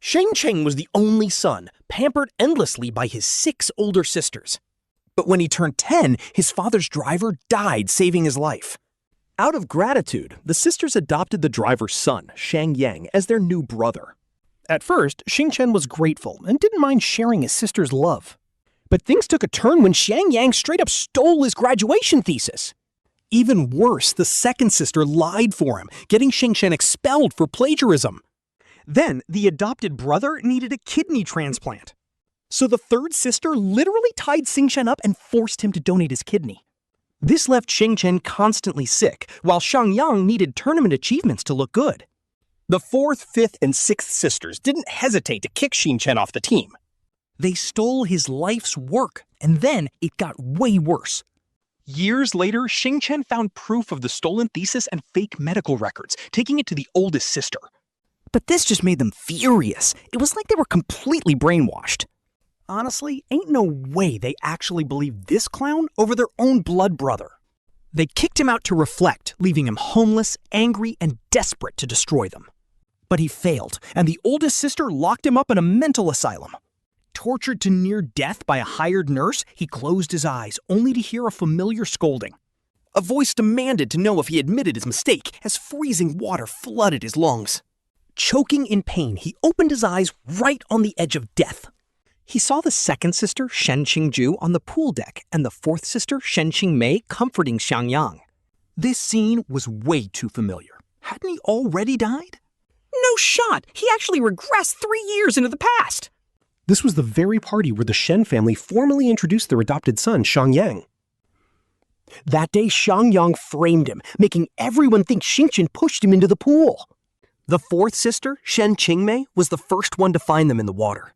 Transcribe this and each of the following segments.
Xingchen was the only son, pampered endlessly by his 6 older sisters. But when he turned 10, his father's driver died, saving his life. Out of gratitude, the sisters adopted the driver's son, Xiang Yang, as their new brother. At first, Xingchen was grateful and didn't mind sharing his sister's love. But things took a turn when Xiang Yang straight up stole his graduation thesis. Even worse, the second sister lied for him, getting Xingchen expelled for plagiarism. Then, the adopted brother needed a kidney transplant. So the third sister literally tied Xingchen up and forced him to donate his kidney. This left Xingchen constantly sick, while Xiang Yang needed tournament achievements to look good. The 4th, 5th, and 6th sisters didn't hesitate to kick Xingchen off the team. They stole his life's work, and then it got way worse. Years later, Xingchen found proof of the stolen thesis and fake medical records, taking it to the oldest sister. But this just made them furious. It was like they were completely brainwashed. Honestly, ain't no way they actually believed this clown over their own blood brother. They kicked him out to reflect, leaving him homeless, angry, and desperate to destroy them. But he failed, and the oldest sister locked him up in a mental asylum. Tortured to near death by a hired nurse, he closed his eyes, only to hear a familiar scolding. A voice demanded to know if he admitted his mistake, as freezing water flooded his lungs. Choking in pain, he opened his eyes right on the edge of death. He saw the second sister, Shen Xingzhu, on the pool deck, and the 4th sister, Shen Xingmei, comforting Xiang Yang. This scene was way too familiar. Hadn't he already died? No shot! He actually regressed 3 years into the past! This was the very party where the Shen family formally introduced their adopted son, Xiang Yang. That day, Xiang Yang framed him, making everyone think Xingchen pushed him into the pool. The 4th sister, Shen Xingmei, was the first one to find them in the water.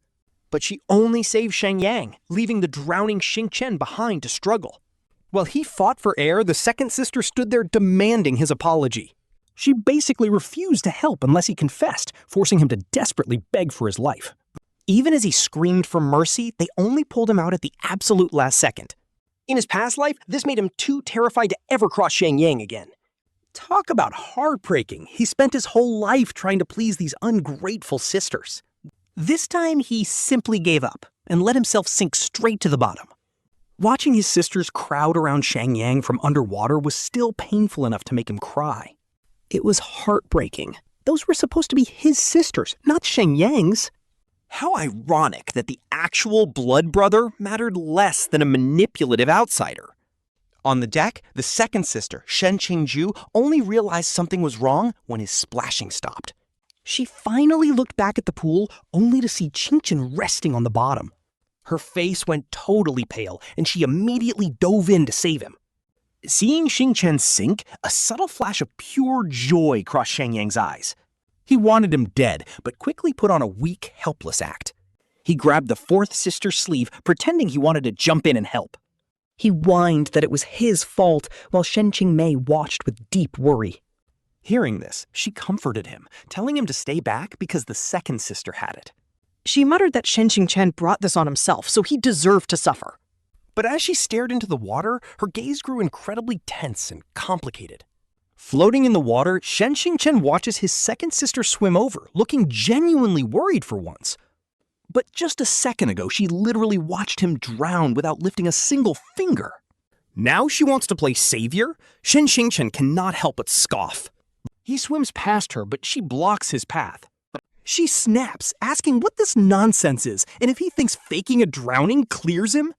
But she only saved Xiang Yang, leaving the drowning Xingchen behind to struggle. While he fought for air, the second sister stood there demanding his apology. She basically refused to help unless he confessed, forcing him to desperately beg for his life. Even as he screamed for mercy, they only pulled him out at the absolute last second. In his past life, this made him too terrified to ever cross Xiang Yang again. Talk about heartbreaking. He spent his whole life trying to please these ungrateful sisters. This time, he simply gave up and let himself sink straight to the bottom. Watching his sisters crowd around Xiang Yang from underwater was still painful enough to make him cry. It was heartbreaking. Those were supposed to be his sisters, not Xiang Yang's. How ironic that the actual blood brother mattered less than a manipulative outsider. On the deck, the second sister, Shen Xingzhu, only realized something was wrong when his splashing stopped. She finally looked back at the pool, only to see Xingchen resting on the bottom. Her face went totally pale, and she immediately dove in to save him. Seeing Xingchen sink, a subtle flash of pure joy crossed Xiang Yang's eyes. He wanted him dead, but quickly put on a weak, helpless act. He grabbed the 4th sister's sleeve, pretending he wanted to jump in and help. He whined that it was his fault, while Shen Xingmei watched with deep worry. Hearing this, she comforted him, telling him to stay back because the second sister had it. She muttered that Shen Xingchen brought this on himself, so he deserved to suffer. But as she stared into the water, her gaze grew incredibly tense and complicated. Floating in the water, Shen Xingchen watches his second sister swim over, looking genuinely worried for once. But just a second ago, she literally watched him drown without lifting a single finger. Now she wants to play savior? Shen Xingchen cannot help but scoff. He swims past her, but she blocks his path. She snaps, asking what this nonsense is, and if he thinks faking a drowning clears him.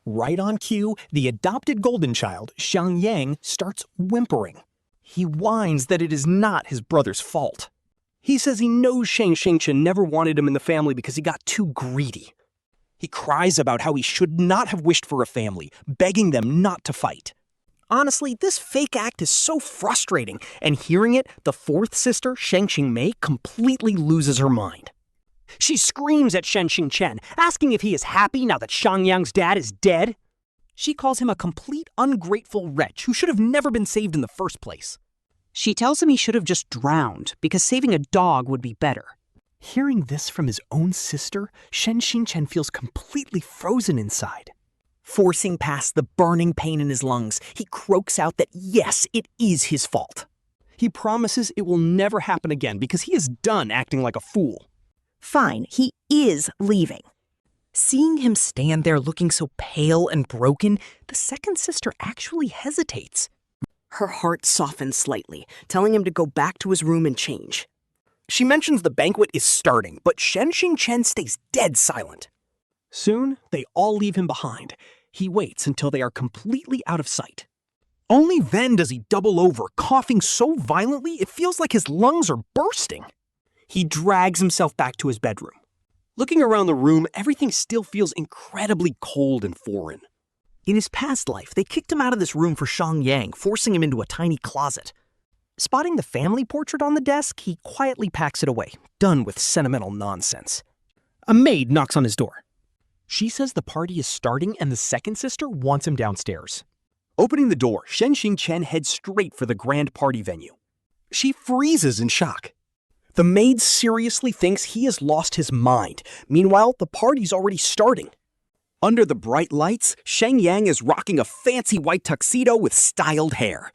Right on cue, the adopted golden child, Xiang Yang, starts whimpering. He whines that it is not his brother's fault. He says he knows Shen Xingchen never wanted him in the family because he got too greedy. He cries about how he should not have wished for a family, begging them not to fight. Honestly, this fake act is so frustrating, and hearing it, the 4th sister, Shen Xingmei, completely loses her mind. She screams at Shen Xingchen, asking if he is happy now that Xiang Yang's dad is dead. She calls him a complete ungrateful wretch who should have never been saved in the first place. She tells him he should have just drowned because saving a dog would be better. Hearing this from his own sister, Shen Xingchen feels completely frozen inside. Forcing past the burning pain in his lungs, he croaks out that yes, it is his fault. He promises it will never happen again because he is done acting like a fool. Fine, he is leaving. Seeing him stand there looking so pale and broken, the second sister actually hesitates. Her heart softens slightly, telling him to go back to his room and change. She mentions the banquet is starting, but Shen Xingchen stays dead silent. Soon, they all leave him behind. He waits until they are completely out of sight. Only then does he double over, coughing so violently it feels like his lungs are bursting. He drags himself back to his bedroom. Looking around the room, everything still feels incredibly cold and foreign. In his past life, they kicked him out of this room for Xiang Yang, forcing him into a tiny closet. Spotting the family portrait on the desk, he quietly packs it away, done with sentimental nonsense. A maid knocks on his door. She says the party is starting and the second sister wants him downstairs. Opening the door, Shen Xingchen heads straight for the grand party venue. She freezes in shock. The maid seriously thinks he has lost his mind. Meanwhile, the party's already starting. Under the bright lights, Xiang Yang is rocking a fancy white tuxedo with styled hair.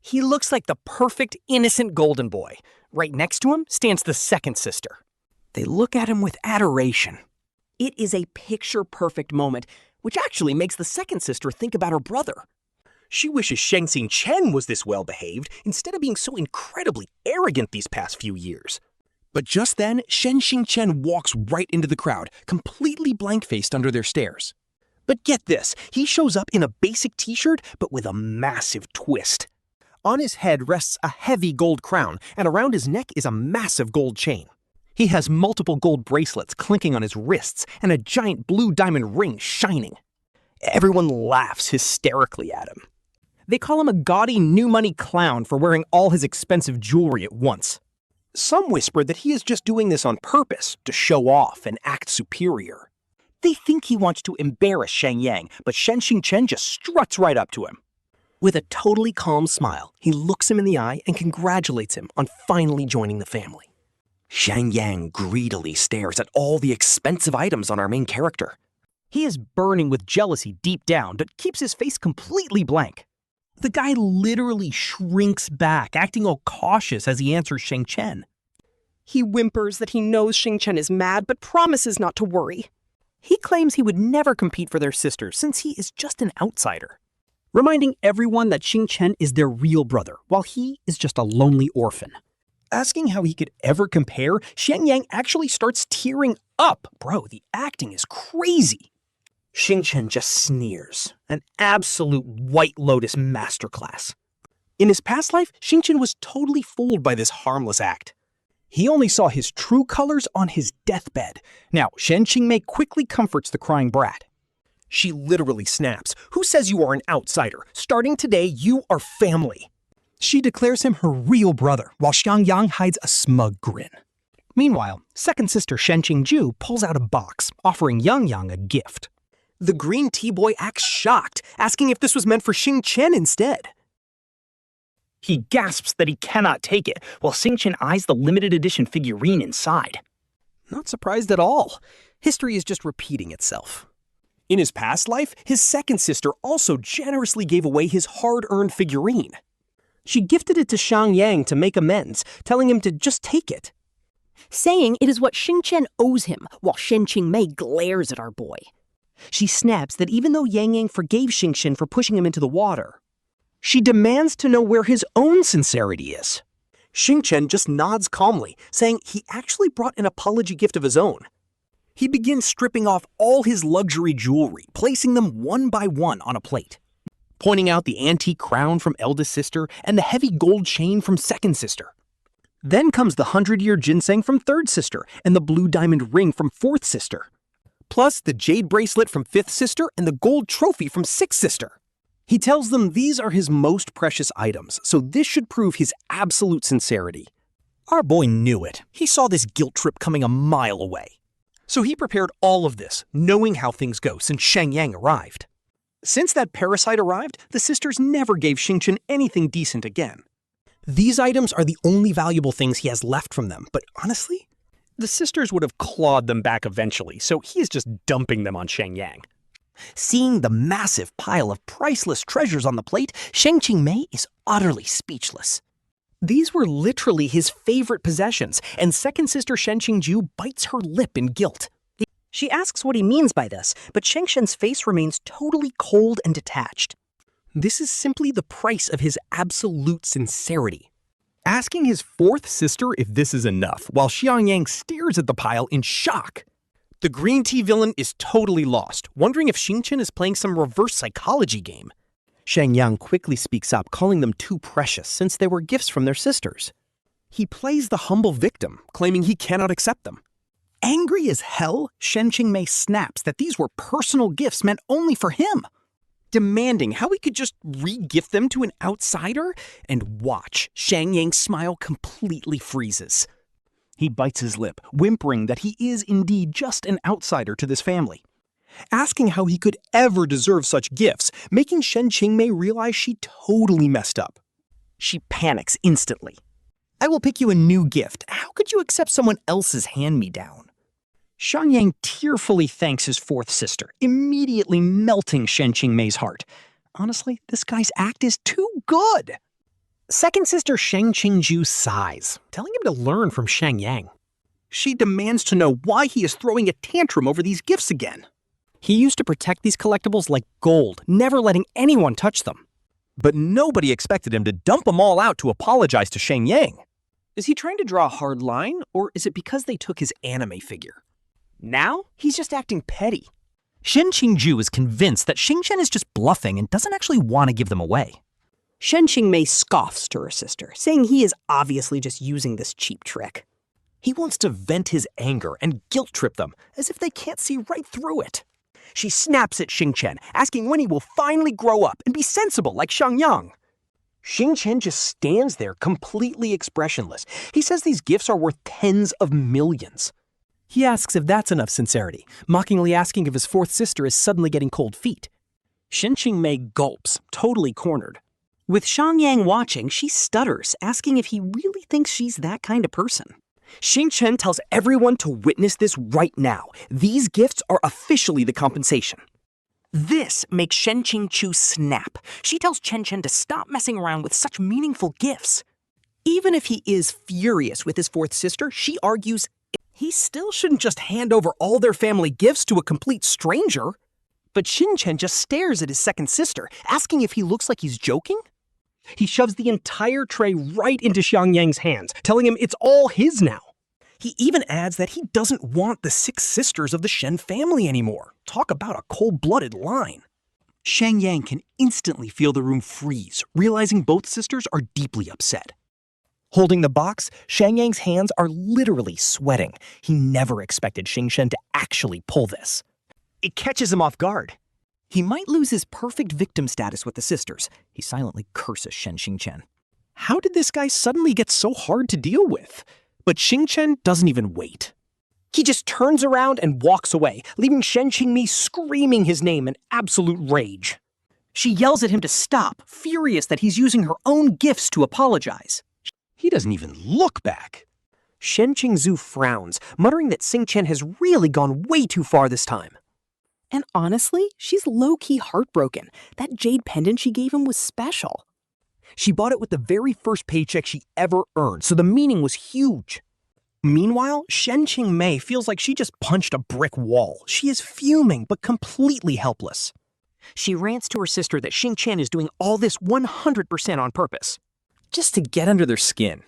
He looks like the perfect, innocent golden boy. Right next to him stands the second sister. They look at him with adoration. It is a picture-perfect moment, which actually makes the second sister think about her brother. She wishes Shen Xingchen was this well-behaved instead of being so incredibly arrogant these past few years. But just then, Shen Xingchen walks right into the crowd, completely blank-faced under their stares. But get this, he shows up in a basic t-shirt, but with a massive twist. On his head rests a heavy gold crown, and around his neck is a massive gold chain. He has multiple gold bracelets clinking on his wrists, and a giant blue diamond ring shining. Everyone laughs hysterically at him. They call him a gaudy new money clown for wearing all his expensive jewelry at once. Some whisper that he is just doing this on purpose, to show off and act superior. They think he wants to embarrass Xiang Yang, but Shen Xingchen just struts right up to him. With a totally calm smile, he looks him in the eye and congratulates him on finally joining the family. Xiang Yang greedily stares at all the expensive items on our main character. He is burning with jealousy deep down, but keeps his face completely blank. The guy literally shrinks back, acting all cautious as he answers Xingchen. He whimpers that he knows Xingchen is mad, but promises not to worry. He claims he would never compete for their sister since he is just an outsider, reminding everyone that Xingchen is their real brother, while he is just a lonely orphan. Asking how he could ever compare, Xiang Yang actually starts tearing up. Bro, the acting is crazy. Xingchen just sneers, an absolute White Lotus masterclass. In his past life, Xingchen was totally fooled by this harmless act. He only saw his true colors on his deathbed. Now, Shen Qingmei quickly comforts the crying brat. She literally snaps. Who says you are an outsider? Starting today, you are family. She declares him her real brother, while Xiang Yang hides a smug grin. Meanwhile, second sister Shen Xingzhu pulls out a box, offering Xiang Yang a gift. The green tea boy acts shocked, asking if this was meant for Xingchen instead. He gasps that he cannot take it, while Xingchen eyes the limited edition figurine inside. Not surprised at all. History is just repeating itself. In his past life, his second sister also generously gave away his hard-earned figurine. She gifted it to Xiang Yang to make amends, telling him to just take it. Saying it is what Xingchen owes him, while Shen Qingmei glares at our boy. She snaps that even though Yang Yang forgave Xingchen for pushing him into the water, she demands to know where his own sincerity is. Xingchen just nods calmly, saying he actually brought an apology gift of his own. He begins stripping off all his luxury jewelry, placing them one by one on a plate, pointing out the antique crown from eldest sister and the heavy gold chain from second sister. Then comes the 100-year ginseng from third sister and the blue diamond ring from fourth sister, plus the jade bracelet from fifth sister and the gold trophy from sixth sister. He tells them these are his most precious items, so this should prove his absolute sincerity. Our boy knew it. He saw this guilt trip coming a mile away. So he prepared all of this, knowing how things go since Xiang Yang arrived. Since that parasite arrived, the sisters never gave Xingchen anything decent again. These items are the only valuable things he has left from them, but honestly, the sisters would have clawed them back eventually, so he is just dumping them on Xiang Yang. Seeing the massive pile of priceless treasures on the plate, Shen Qingmei is utterly speechless. These were literally his favorite possessions, and second sister Shen Xingju bites her lip in guilt. She asks what he means by this, but Xingchen's face remains totally cold and detached. This is simply the price of his absolute sincerity. Asking his fourth sister if this is enough, while Xiang Yang stares at the pile in shock. The green tea villain is totally lost, wondering if Xingchen is playing some reverse psychology game. Xiang Yang quickly speaks up, calling them too precious since they were gifts from their sisters. He plays the humble victim, claiming he cannot accept them. Angry as hell, Shen Qingmei snaps that these were personal gifts meant only for him, demanding how he could just re-gift them to an outsider, and watch, Xiang Yang's smile completely freezes. He bites his lip, whimpering that he is indeed just an outsider to this family. Asking how he could ever deserve such gifts, making Shen Qingmei realize she totally messed up. She panics instantly. I will pick you a new gift. How could you accept someone else's hand-me-down? Xiang Yang tearfully thanks his fourth sister, immediately melting Shen Qingmei's heart. Honestly, this guy's act is too good. Second sister Shen Xingju sighs, telling him to learn from Xiang Yang. She demands to know why he is throwing a tantrum over these gifts again. He used to protect these collectibles like gold, never letting anyone touch them. But nobody expected him to dump them all out to apologize to Xiang Yang. Is he trying to draw a hard line, or is it because they took his anime figure? Now, he's just acting petty. Shen Xingju is convinced that Xingchen is just bluffing and doesn't actually want to give them away. Shen Qingmei scoffs to her sister, saying he is obviously just using this cheap trick. He wants to vent his anger and guilt-trip them, as if they can't see right through it. She snaps at Xingchen, asking when he will finally grow up and be sensible like Xiang Yang. Xingchen just stands there completely expressionless. He says these gifts are worth tens of millions. He asks if that's enough sincerity, mockingly asking if his fourth sister is suddenly getting cold feet. Shen Qingmei gulps, totally cornered. With Xiang Yang watching, she stutters, asking if he really thinks she's that kind of person. Xingchen tells everyone to witness this right now. These gifts are officially the compensation. This makes Shen Qingchu snap. She tells Chen Chen to stop messing around with such meaningful gifts. Even if he is furious with his fourth sister, she argues he still shouldn't just hand over all their family gifts to a complete stranger. But Xingchen just stares at his second sister, asking if he looks like he's joking. He shoves the entire tray right into Xiang Yang's hands, telling him it's all his now. He even adds that he doesn't want the 6 sisters of the Shen family anymore. Talk about a cold-blooded line. Xiang Yang can instantly feel the room freeze, realizing both sisters are deeply upset. Holding the box, Xiang Yang's hands are literally sweating. He never expected Xingchen to actually pull this. It catches him off guard. He might lose his perfect victim status with the sisters. He silently curses Shen Xingchen. How did this guy suddenly get so hard to deal with? But Xingchen doesn't even wait. He just turns around and walks away, leaving Shen Qingmei screaming his name in absolute rage. She yells at him to stop, furious that he's using her own gifts to apologize. He doesn't even look back. Shen Qingzhu frowns, muttering that Xingchen has really gone way too far this time. And honestly, she's low-key heartbroken. That jade pendant she gave him was special. She bought it with the very first paycheck she ever earned, so the meaning was huge. Meanwhile, Shen Qingmei feels like she just punched a brick wall. She is fuming, but completely helpless. She rants to her sister that Xingchen is doing all this 100% on purpose, just to get under their skin.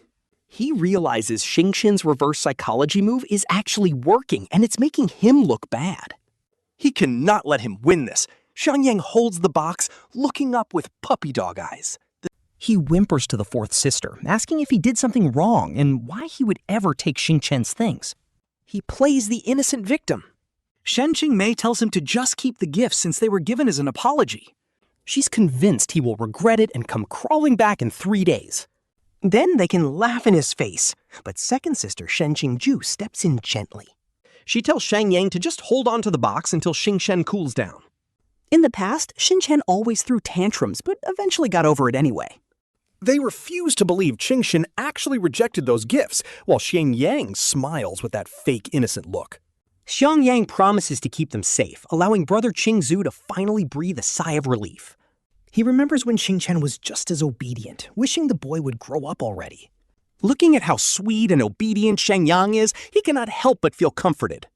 He realizes Xingchen's reverse psychology move is actually working, and it's making him look bad. He cannot let him win this. Xiang Yang holds the box, looking up with puppy dog eyes. He whimpers to the fourth sister, asking if he did something wrong and why he would ever take Xingchen's things. He plays the innocent victim. Shen Qingmei tells him to just keep the gifts since they were given as an apology. She's convinced he will regret it and come crawling back in 3 days. Then they can laugh in his face, but second sister Shen Xingju steps in gently. She tells Xiang Yang to just hold on to the box until Xingchen cools down. In the past, Xingchen always threw tantrums, but eventually got over it anyway. They refuse to believe Xingchen actually rejected those gifts, while Xiang Yang smiles with that fake innocent look. Xiang Yang promises to keep them safe, allowing brother Qingzhu to finally breathe a sigh of relief. He remembers when Xingchen was just as obedient, wishing the boy would grow up already. Looking at how sweet and obedient Xiang Yang is, he cannot help but feel comforted.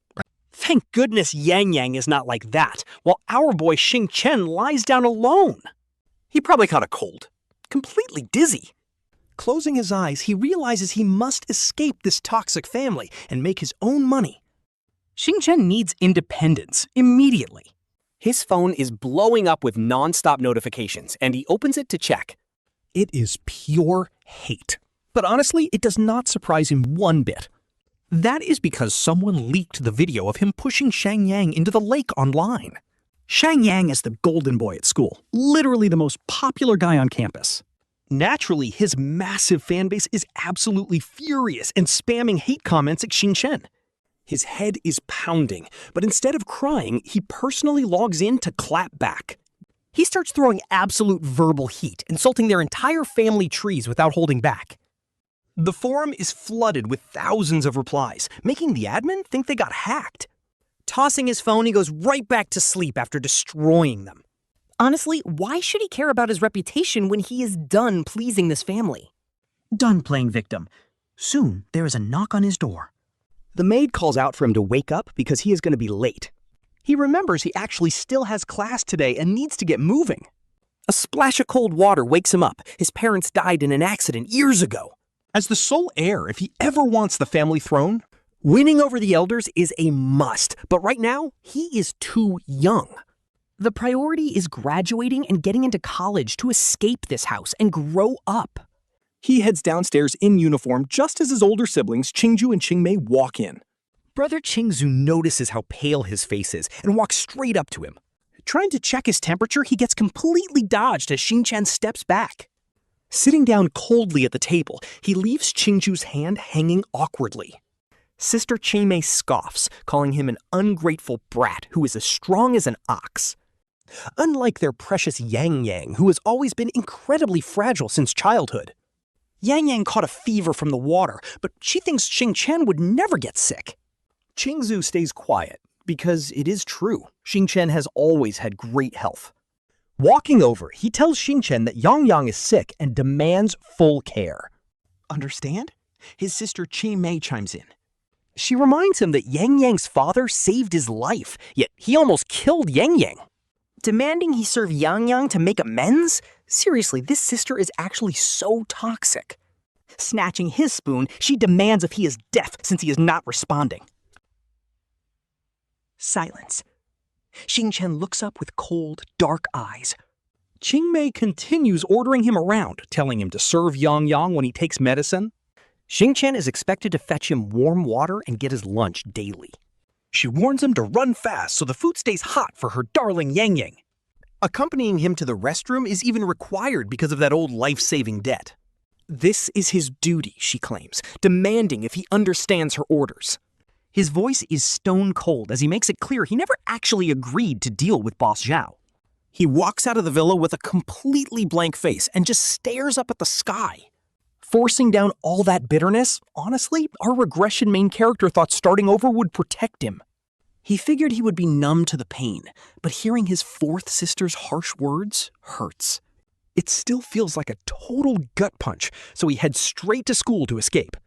Thank goodness Xiang Yang is not like that, while our boy Xingchen lies down alone. He probably caught a cold. Completely dizzy. Closing his eyes, he realizes he must escape this toxic family and make his own money. Xingchen needs independence immediately. His phone is blowing up with non-stop notifications, and he opens it to check. It is pure hate. But honestly, it does not surprise him one bit. That is because someone leaked the video of him pushing Xiang Yang into the lake online. Xiang Yang is the golden boy at school, literally the most popular guy on campus. Naturally, his massive fanbase is absolutely furious and spamming hate comments at Xingchen. His head is pounding, but instead of crying, he personally logs in to clap back. He starts throwing absolute verbal heat, insulting their entire family trees without holding back. The forum is flooded with thousands of replies, making the admin think they got hacked. Tossing his phone, he goes right back to sleep after destroying them. Honestly, why should he care about his reputation when he is done pleasing this family? Done playing victim. Soon, there is a knock on his door. The maid calls out for him to wake up because he is going to be late. He remembers he actually still has class today and needs to get moving. A splash of cold water wakes him up. His parents died in an accident years ago. As the sole heir, if he ever wants the family throne, winning over the elders is a must. But right now, he is too young. The priority is graduating and getting into college to escape this house and grow up. He heads downstairs in uniform just as his older siblings, Qingju and Qingmei, walk in. Brother Qingzhu notices how pale his face is and walks straight up to him. Trying to check his temperature, he gets completely dodged as Xingchen steps back. Sitting down coldly at the table, he leaves Qingzhu's hand hanging awkwardly. Sister Qingmei scoffs, calling him an ungrateful brat who is as strong as an ox. Unlike their precious Yang Yang, who has always been incredibly fragile since childhood. Yang Yang caught a fever from the water, but she thinks Xingchen would never get sick. Qingzhu stays quiet, because it is true, Xingchen has always had great health. Walking over, he tells Xingchen that Yang Yang is sick and demands full care. Understand? His sister Qingmei chimes in. She reminds him that Yang Yang's father saved his life, yet he almost killed Yang Yang. Demanding he serve Yang Yang to make amends? Seriously, this sister is actually so toxic. Snatching his spoon, she demands if he is deaf since he is not responding. Silence. Xingchen looks up with cold, dark eyes. Qingmei continues ordering him around, telling him to serve Yang Yang when he takes medicine. Xingchen is expected to fetch him warm water and get his lunch daily. She warns him to run fast so the food stays hot for her darling Yang Yang. Accompanying him to the restroom is even required because of that old life-saving debt. This is his duty, she claims, demanding if he understands her orders. His voice is stone cold as he makes it clear he never actually agreed to deal with Boss Zhao. He walks out of the villa with a completely blank face and just stares up at the sky. Forcing down all that bitterness, honestly, our regression main character thought starting over would protect him. He figured he would be numb to the pain, but hearing his fourth sister's harsh words hurts. It still feels like a total gut punch, so he heads straight to school to escape.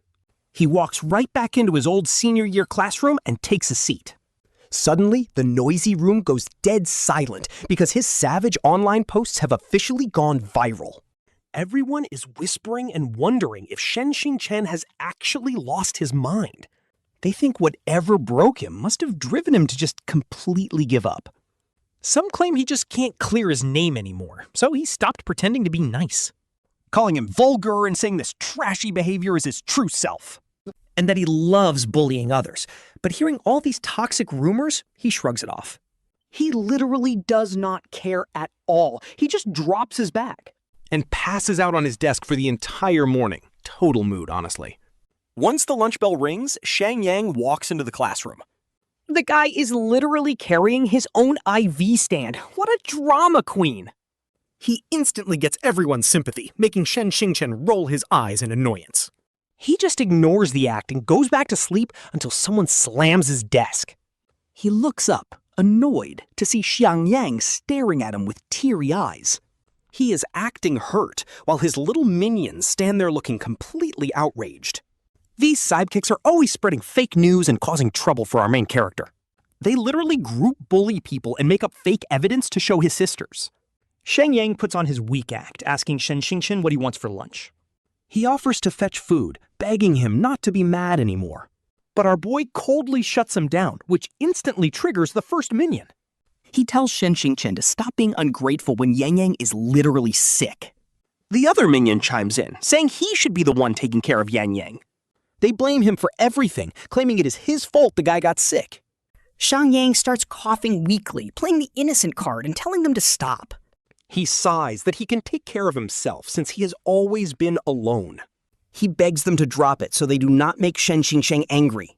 He walks right back into his old senior year classroom and takes a seat. Suddenly, the noisy room goes dead silent because his savage online posts have officially gone viral. Everyone is whispering and wondering if Shen Xingchen has actually lost his mind. They think whatever broke him must have driven him to just completely give up. Some claim he just can't clear his name anymore, so he stopped pretending to be nice. Calling him vulgar and saying this trashy behavior is his true self. And that he loves bullying others. But hearing all these toxic rumors, he shrugs it off. He literally does not care at all. He just drops his bag and passes out on his desk for the entire morning. Total mood, honestly. Once the lunch bell rings, Xiang Yang walks into the classroom. The guy is literally carrying his own IV stand. What a drama queen! He instantly gets everyone's sympathy, making Shen Xingchen roll his eyes in annoyance. He just ignores the act and goes back to sleep until someone slams his desk. He looks up, annoyed, to see Xiang Yang staring at him with teary eyes. He is acting hurt, while his little minions stand there looking completely outraged. These sidekicks are always spreading fake news and causing trouble for our main character. They literally group bully people and make up fake evidence to show his sisters. Xiang Yang puts on his weak act, asking Shen Xingchen what he wants for lunch. He offers to fetch food, begging him not to be mad anymore. But our boy coldly shuts him down, which instantly triggers the first minion. He tells Shen Xingchen to stop being ungrateful when Yang Yang is literally sick. The other minion chimes in, saying he should be the one taking care of Yang Yang. They blame him for everything, claiming it is his fault the guy got sick. Xiang Yang starts coughing weakly, playing the innocent card and telling them to stop. He sighs that he can take care of himself since he has always been alone. He begs them to drop it so they do not make Shen Xingchen angry.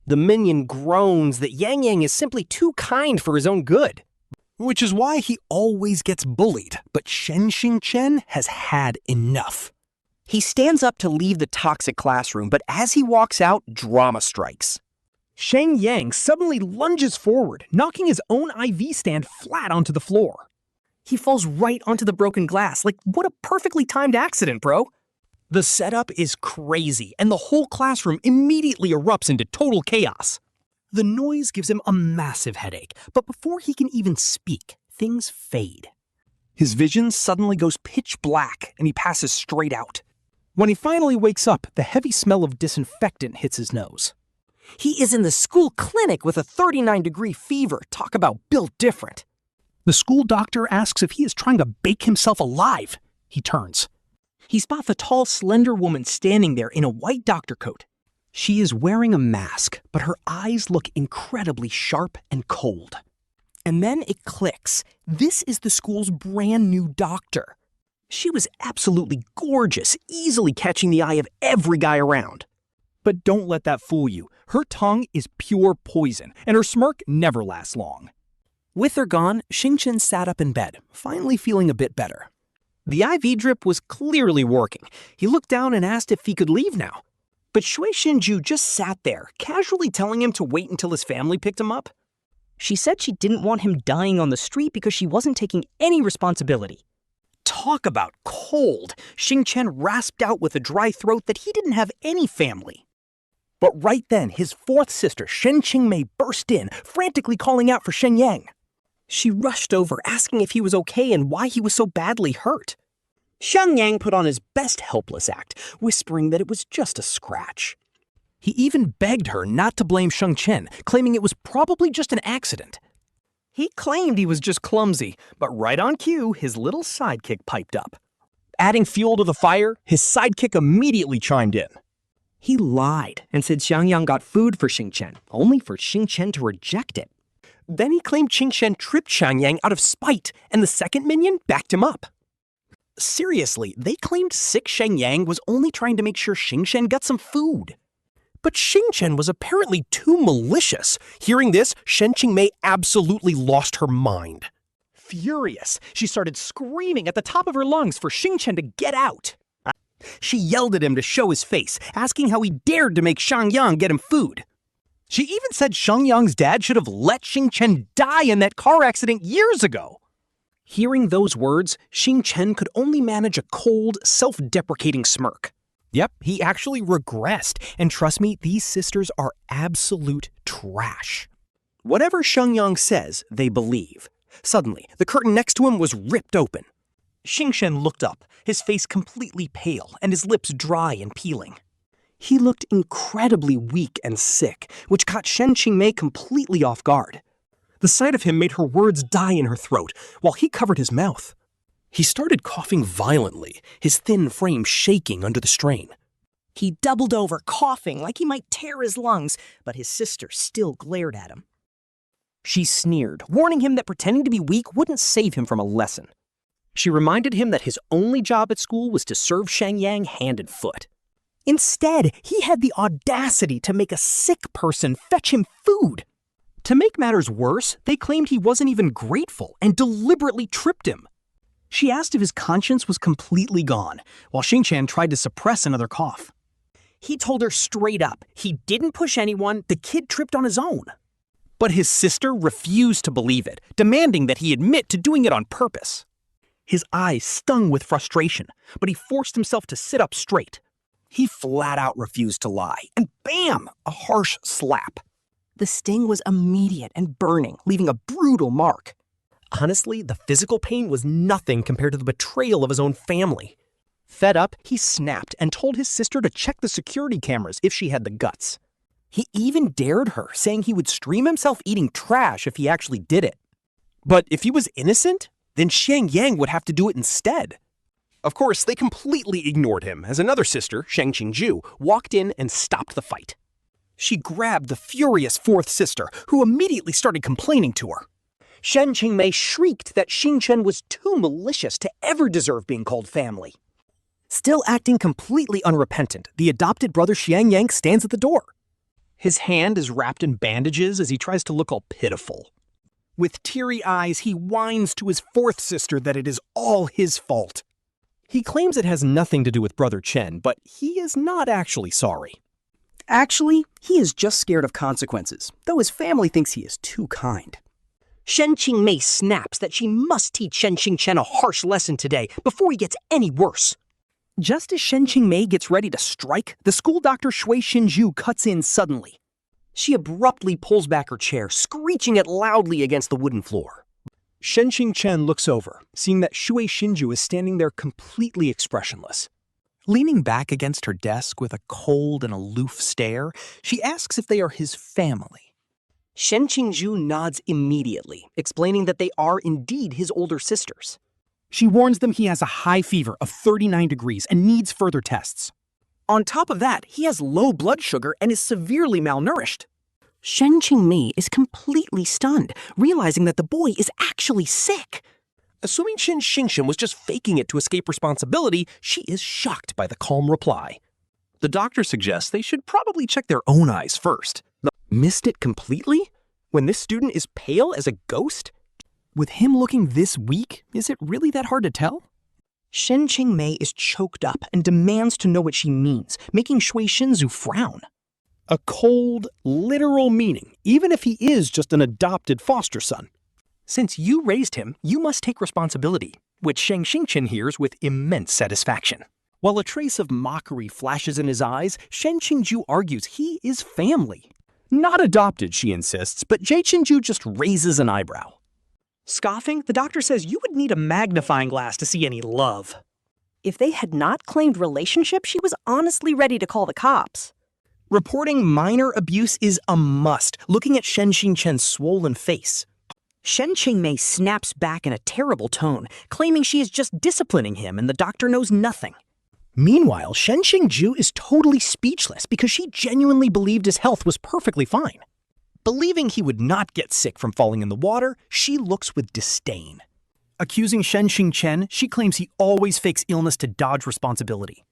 The minion groans that Yang Yang is simply too kind for his own good, which is why he always gets bullied, but Shen Xingchen has had enough. He stands up to leave the toxic classroom, but as he walks out, drama strikes. Xiang Yang suddenly lunges forward, knocking his own IV stand flat onto the floor. He falls right onto the broken glass. Like, what a perfectly timed accident, bro. The setup is crazy, and the whole classroom immediately erupts into total chaos. The noise gives him a massive headache, but before he can even speak, things fade. His vision suddenly goes pitch black, and he passes straight out. When he finally wakes up, the heavy smell of disinfectant hits his nose. He is in the school clinic with a 39-degree fever. Talk about built different. The school doctor asks if he is trying to bake himself alive. He turns. He spots a tall, slender woman standing there in a white doctor coat. She is wearing a mask, but her eyes look incredibly sharp and cold. And then it clicks. This is the school's brand new doctor. She was absolutely gorgeous, easily catching the eye of every guy around. But don't let that fool you. Her tongue is pure poison, and her smirk never lasts long. With her gone, Xingchen sat up in bed, finally feeling a bit better. The IV drip was clearly working. He looked down and asked if he could leave now. But Xue Xinzhu just sat there, casually telling him to wait until his family picked him up. She said she didn't want him dying on the street because she wasn't taking any responsibility. Talk about cold! Xingchen rasped out with a dry throat that he didn't have any family. But right then, his fourth sister, Shen Qingmei, burst in, frantically calling out for Shen Yang. She rushed over, asking if he was okay and why he was so badly hurt. Xiang Yang put on his best helpless act, whispering that it was just a scratch. He even begged her not to blame Xingchen, claiming it was probably just an accident. He claimed he was just clumsy, but right on cue, his little sidekick piped up. Adding fuel to the fire, his sidekick immediately chimed in. He lied and said Xiang Yang got food for Xingchen, only for Xingchen to reject it. Then he claimed Xingchen tripped Xiang Yang out of spite, and the second minion backed him up. Seriously, they claimed sick Xiang Yang was only trying to make sure Xingchen got some food. But Xingchen was apparently too malicious. Hearing this, Shen Qingmei absolutely lost her mind. Furious, she started screaming at the top of her lungs for Xingchen to get out. She yelled at him to show his face, asking how he dared to make Xiang Yang get him food. She even said Xiang Yang's dad should have let Xingchen die in that car accident years ago. Hearing those words, Xingchen could only manage a cold, self-deprecating smirk. Yep, he actually regressed, and trust me, these sisters are absolute trash. Whatever Xiang Yang says, they believe. Suddenly, the curtain next to him was ripped open. Xingchen looked up, his face completely pale and his lips dry and peeling. He looked incredibly weak and sick, which caught Shen Qingmei completely off guard. The sight of him made her words die in her throat, while he covered his mouth. He started coughing violently, his thin frame shaking under the strain. He doubled over, coughing like he might tear his lungs, but his sister still glared at him. She sneered, warning him that pretending to be weak wouldn't save him from a lesson. She reminded him that his only job at school was to serve Xiang Yang hand and foot. Instead, he had the audacity to make a sick person fetch him food. To make matters worse, they claimed he wasn't even grateful and deliberately tripped him. She asked if his conscience was completely gone, while Xingchen tried to suppress another cough. He told her straight up, he didn't push anyone, the kid tripped on his own. But his sister refused to believe it, demanding that he admit to doing it on purpose. His eyes stung with frustration, but he forced himself to sit up straight. He flat out refused to lie, and bam! A harsh slap. The sting was immediate and burning, leaving a brutal mark. Honestly, the physical pain was nothing compared to the betrayal of his own family. Fed up, he snapped and told his sister to check the security cameras if she had the guts. He even dared her, saying he would stream himself eating trash if he actually did it. But if he was innocent, then Xiang Yang would have to do it instead. Of course, they completely ignored him as another sister, Shen Xingchen, walked in and stopped the fight. She grabbed the furious fourth sister, who immediately started complaining to her. Shen Qingmei shrieked that Xingchen was too malicious to ever deserve being called family. Still acting completely unrepentant, the adopted brother Xiang Yang stands at the door. His hand is wrapped in bandages as he tries to look all pitiful. With teary eyes, he whines to his fourth sister that it is all his fault. He claims it has nothing to do with Brother Chen, but he is not actually sorry. Actually, he is just scared of consequences, though his family thinks he is too kind. Shen Qingmei snaps that she must teach Shen Xingchen a harsh lesson today before he gets any worse. Just as Shen Qingmei gets ready to strike, the school doctor Xue Xinzhu cuts in suddenly. She abruptly pulls back her chair, screeching it loudly against the wooden floor. Shen Xingchen looks over, seeing that Xue Xinzhu is standing there completely expressionless. Leaning back against her desk with a cold and aloof stare, she asks if they are his family. Shen Xingzhu nods immediately, explaining that they are indeed his older sisters. She warns them he has a high fever of 39 degrees and needs further tests. On top of that, he has low blood sugar and is severely malnourished. Shen Qingmei is completely stunned, realizing that the boy is actually sick. Assuming Shen Xingchen was just faking it to escape responsibility, she is shocked by the calm reply. The doctor suggests they should probably check their own eyes first. Missed it completely? When this student is pale as a ghost? With him looking this weak, is it really that hard to tell? Shen Qingmei is choked up and demands to know what she means, making Xue Xinzhu frown. A cold, literal meaning, even if he is just an adopted foster son. Since you raised him, you must take responsibility, which Shen Xingchen hears with immense satisfaction. While a trace of mockery flashes in his eyes, Shen Xingzhu argues he is family. Not adopted, she insists, but Jie Qinzhu just raises an eyebrow. Scoffing, the doctor says you would need a magnifying glass to see any love. If they had not claimed relationship, she was honestly ready to call the cops. Reporting minor abuse is a must, looking at Shen Xingchen's swollen face. Shen Qingmei snaps back in a terrible tone, claiming she is just disciplining him and the doctor knows nothing. Meanwhile, Shen Xingzhu is totally speechless because she genuinely believed his health was perfectly fine. Believing he would not get sick from falling in the water, she looks with disdain. Accusing Shen Xingchen, she claims he always fakes illness to dodge responsibility.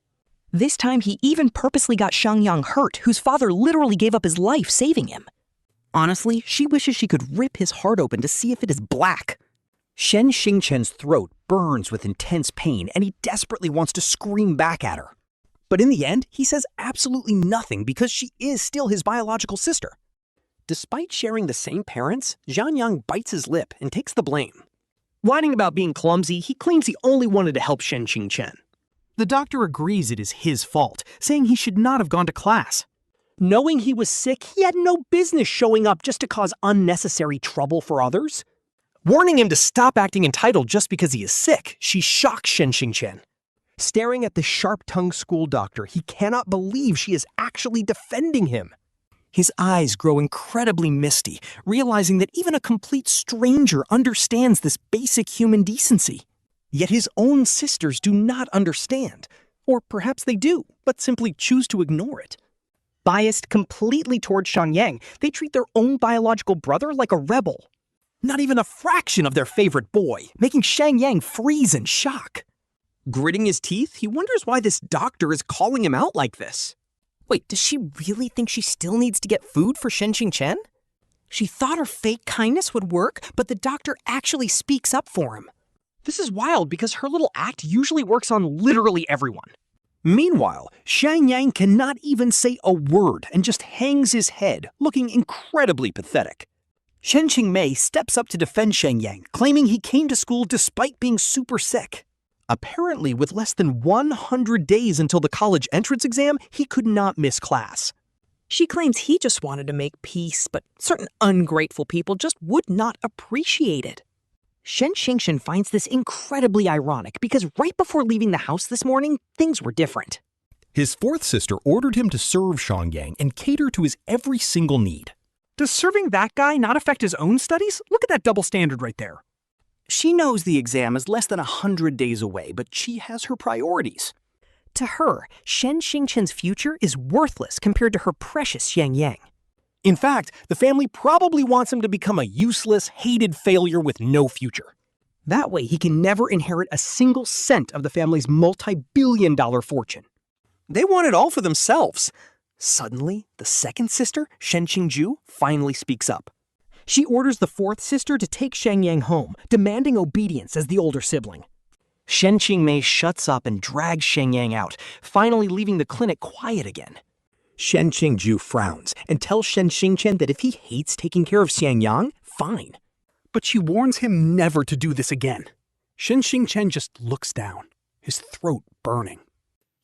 This time he even purposely got Xiang Yang hurt, whose father literally gave up his life saving him. Honestly, she wishes she could rip his heart open to see if it is black. Shen Xingchen's throat burns with intense pain, and he desperately wants to scream back at her. But in the end, he says absolutely nothing because she is still his biological sister. Despite sharing the same parents, Xiang Yang bites his lip and takes the blame. Whining about being clumsy, he claims he only wanted to help Shen Xingchen. The doctor agrees it is his fault, saying he should not have gone to class. Knowing he was sick, he had no business showing up just to cause unnecessary trouble for others. Warning him to stop acting entitled just because he is sick, she shocks Shen Xingchen. Staring at the sharp-tongued school doctor, he cannot believe she is actually defending him. His eyes grow incredibly misty, realizing that even a complete stranger understands this basic human decency. Yet his own sisters do not understand. Or perhaps they do, but simply choose to ignore it. Biased completely towards Xiang Yang, they treat their own biological brother like a rebel. Not even a fraction of their favorite boy, making Xiang Yang freeze in shock. Gritting his teeth, he wonders why this doctor is calling him out like this. Wait, does she really think she still needs to get food for Shen Xingchen? She thought her fake kindness would work, but the doctor actually speaks up for him. This is wild because her little act usually works on literally everyone. Meanwhile, Xiang Yang cannot even say a word and just hangs his head, looking incredibly pathetic. Shen Qingmei steps up to defend Xiang Yang, claiming he came to school despite being super sick. Apparently, with less than 100 days until the college entrance exam, he could not miss class. She claims he just wanted to make peace, but certain ungrateful people just would not appreciate it. Shen Xingchen finds this incredibly ironic because right before leaving the house this morning, things were different. His fourth sister ordered him to serve Xiang Yang and cater to his every single need. Does serving that guy not affect his own studies? Look at that double standard right there. She knows the exam is less than 100 days away, but she has her priorities. To her, Shen Xingchen's future is worthless compared to her precious Xiang Yang. In fact, the family probably wants him to become a useless, hated failure with no future. That way, he can never inherit a single cent of the family's multi-billion-dollar fortune. They want it all for themselves. Suddenly, the second sister, Shen Xingzhu, finally speaks up. She orders the fourth sister to take Xiang Yang home, demanding obedience as the older sibling. Shen Qingmei shuts up and drags Xiang Yang out, finally leaving the clinic quiet again. Shen Xingzhu frowns and tells Shen Xingchen that if he hates taking care of Xiang Yang, fine. But she warns him never to do this again. Shen Xingchen just looks down, his throat burning.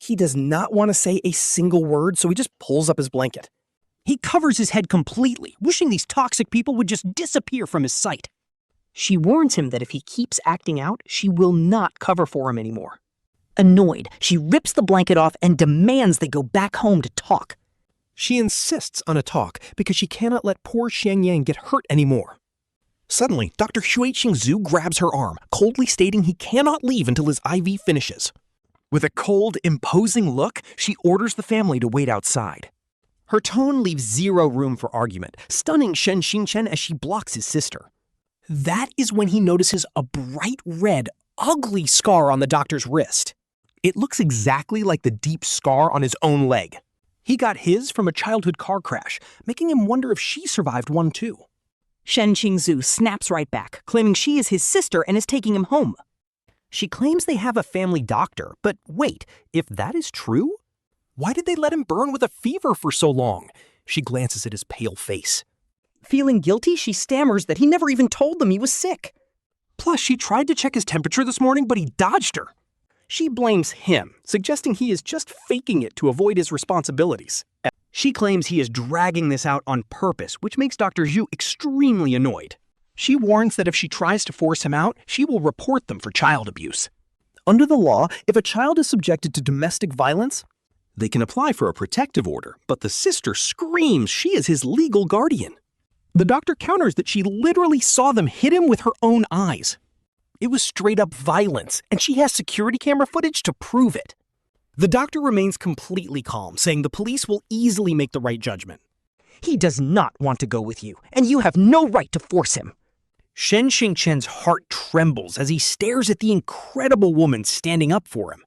He does not want to say a single word, so he just pulls up his blanket. He covers his head completely, wishing these toxic people would just disappear from his sight. She warns him that if he keeps acting out, she will not cover for him anymore. Annoyed, she rips the blanket off and demands they go back home to talk. She insists on a talk because she cannot let poor Xiang Yang get hurt anymore. Suddenly, Dr. Xue Xinzhu grabs her arm, coldly stating he cannot leave until his IV finishes. With a cold, imposing look, she orders the family to wait outside. Her tone leaves zero room for argument, stunning Shen Xingchen as she blocks his sister. That is when he notices a bright red, ugly scar on the doctor's wrist. It looks exactly like the deep scar on his own leg. He got his from a childhood car crash, making him wonder if she survived one too. Shen Xingzhu snaps right back, claiming she is his sister and is taking him home. She claims they have a family doctor, but wait, if that is true, why did they let him burn with a fever for so long? She glances at his pale face. Feeling guilty, she stammers that he never even told them he was sick. Plus, she tried to check his temperature this morning, but he dodged her. She blames him, suggesting he is just faking it to avoid his responsibilities. She claims he is dragging this out on purpose, which makes Dr. Zhu extremely annoyed. She warns that if she tries to force him out, she will report them for child abuse. Under the law, if a child is subjected to domestic violence, they can apply for a protective order, but the sister screams she is his legal guardian. The doctor counters that she literally saw them hit him with her own eyes. It was straight up violence, and she has security camera footage to prove it. The doctor remains completely calm, saying the police will easily make the right judgment. He does not want to go with you, and you have no right to force him. Shen Xingchen's heart trembles as he stares at the incredible woman standing up for him.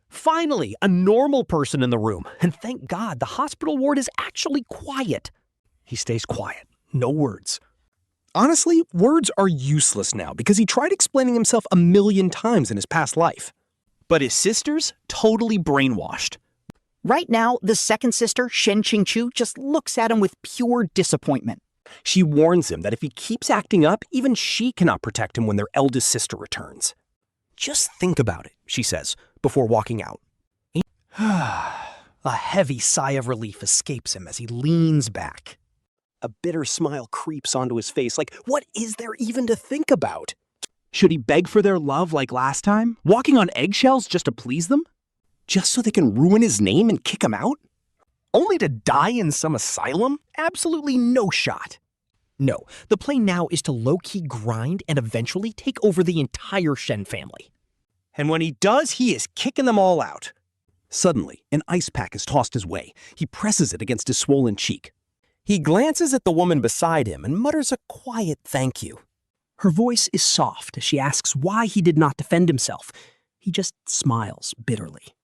Finally, a normal person in the room, and thank God the hospital ward is actually quiet. He stays quiet, no words. Honestly, words are useless now because he tried explaining himself 1,000,000 times in his past life. But his sister's totally brainwashed. Right now, the second sister, Shen Xingchu, just looks at him with pure disappointment. She warns him that if he keeps acting up, even she cannot protect him when their eldest sister returns. Just think about it, she says, before walking out. A heavy sigh of relief escapes him as he leans back. A bitter smile creeps onto his face, like, what is there even to think about? Should he beg for their love like last time, walking on eggshells just to please them? Just so they can ruin his name and kick him out? Only to die in some asylum? Absolutely no shot. No, the plan now is to low-key grind and eventually take over the entire Shen family. And when he does, he is kicking them all out. Suddenly, an ice pack is tossed his way. He presses it against his swollen cheek. He glances at the woman beside him and mutters a quiet thank you. Her voice is soft as she asks why he did not defend himself. He just smiles bitterly.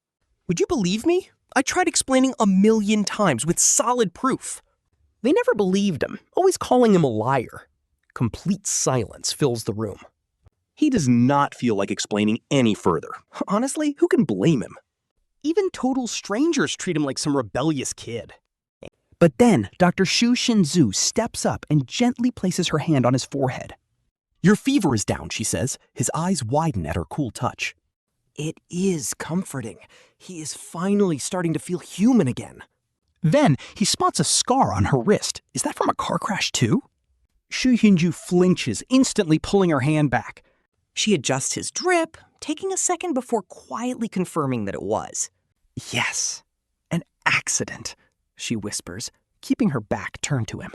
Would you believe me? I tried explaining 1,000,000 times with solid proof. They never believed him, always calling him a liar. Complete silence fills the room. He does not feel like explaining any further. Honestly, who can blame him? Even total strangers treat him like some rebellious kid. But then Dr. Xue Xinzhu steps up and gently places her hand on his forehead. Your fever is down, she says. His eyes widen at her cool touch. It is comforting. He is finally starting to feel human again. Then he spots a scar on her wrist. Is that from a car crash too? Xue Xinzhu flinches, instantly pulling her hand back. She adjusts his drip, taking a second before quietly confirming that it was. Yes, an accident, she whispers, keeping her back turned to him.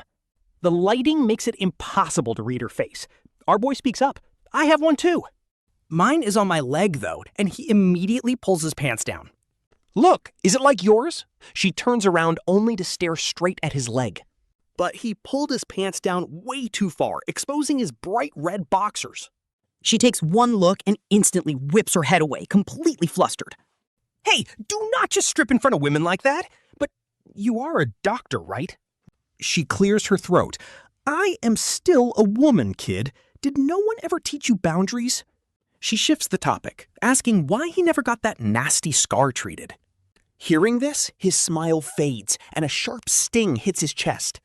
The lighting makes it impossible to read her face. Our boy speaks up. I have one too. Mine is on my leg, though, and he immediately pulls his pants down. Look, is it like yours? She turns around only to stare straight at his leg. But he pulled his pants down way too far, exposing his bright red boxers. She takes one look and instantly whips her head away, completely flustered. Hey, do not just strip in front of women like that. But you are a doctor, right? She clears her throat. I am still a woman, kid. Did no one ever teach you boundaries? She shifts the topic, asking why he never got that nasty scar treated. Hearing this, his smile fades and a sharp sting hits his chest.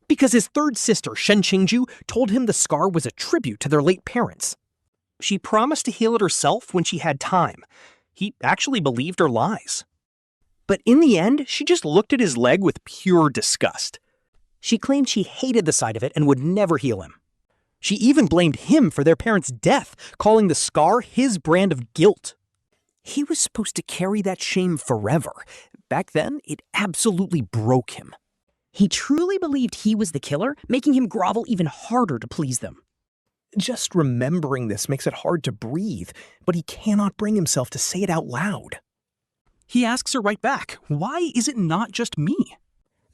Because his third sister, Shen Xingchen, told him the scar was a tribute to their late parents. She promised to heal it herself when she had time. He actually believed her lies. But in the end, she just looked at his leg with pure disgust. She claimed she hated the sight of it and would never heal him. She even blamed him for their parents' death, calling the scar his brand of guilt. He was supposed to carry that shame forever. Back then, it absolutely broke him. He truly believed he was the killer, making him grovel even harder to please them. Just remembering this makes it hard to breathe, but he cannot bring himself to say it out loud. He asks her right back, why is it not just me?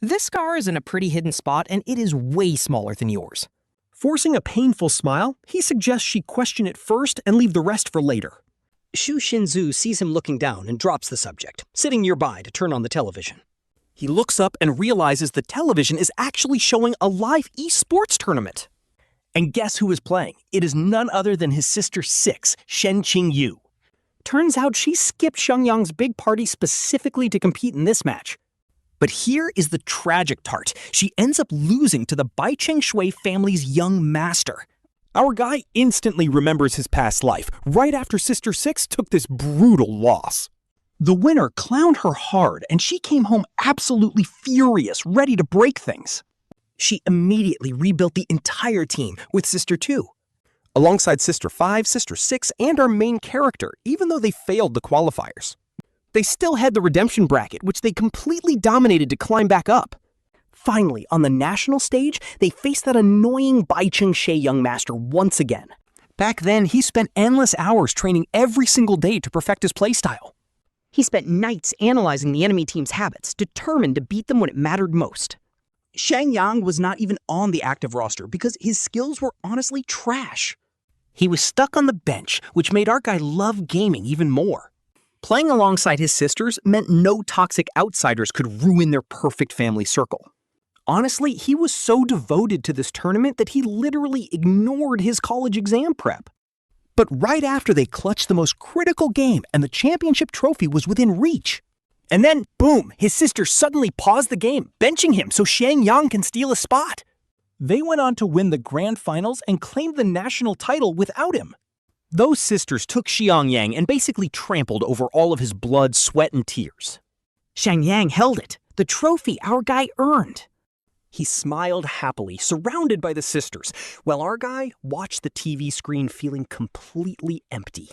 This scar is in a pretty hidden spot, and it is way smaller than yours. Forcing a painful smile, he suggests she question it first and leave the rest for later. Xue Xinzhu sees him looking down and drops the subject, sitting nearby to turn on the television. He looks up and realizes the television is actually showing a live esports tournament. And guess who is playing? It is none other than his sister 6, Shen Xingchen. Turns out she skipped Xiang Yang's big party specifically to compete in this match. But here is the tragic part. She ends up losing to the Baicheng Shui family's young master. Our guy instantly remembers his past life, right after Sister 6 took this brutal loss. The winner clowned her hard, and she came home absolutely furious, ready to break things. She immediately rebuilt the entire team with Sister 2, alongside Sister 5, Sister 6, and our main character, even though they failed the qualifiers. They still had the redemption bracket, which they completely dominated to climb back up. Finally, on the national stage, they faced that annoying Baicheng Shui young master once again. Back then, he spent endless hours training every single day to perfect his playstyle. He spent nights analyzing the enemy team's habits, determined to beat them when it mattered most. Xiang Yang was not even on the active roster because his skills were honestly trash. He was stuck on the bench, which made our guy love gaming even more. Playing alongside his sisters meant no toxic outsiders could ruin their perfect family circle. Honestly, he was so devoted to this tournament that he literally ignored his college exam prep. But right after they clutched the most critical game and the championship trophy was within reach. And then, boom, his sister suddenly paused the game, benching him so Xiang Yang can steal a spot. They went on to win the grand finals and claimed the national title without him. Those sisters took Xiang Yang and basically trampled over all of his blood, sweat, and tears. Xiang Yang held it, the trophy our guy earned. He smiled happily, surrounded by the sisters, while our guy watched the TV screen feeling completely empty.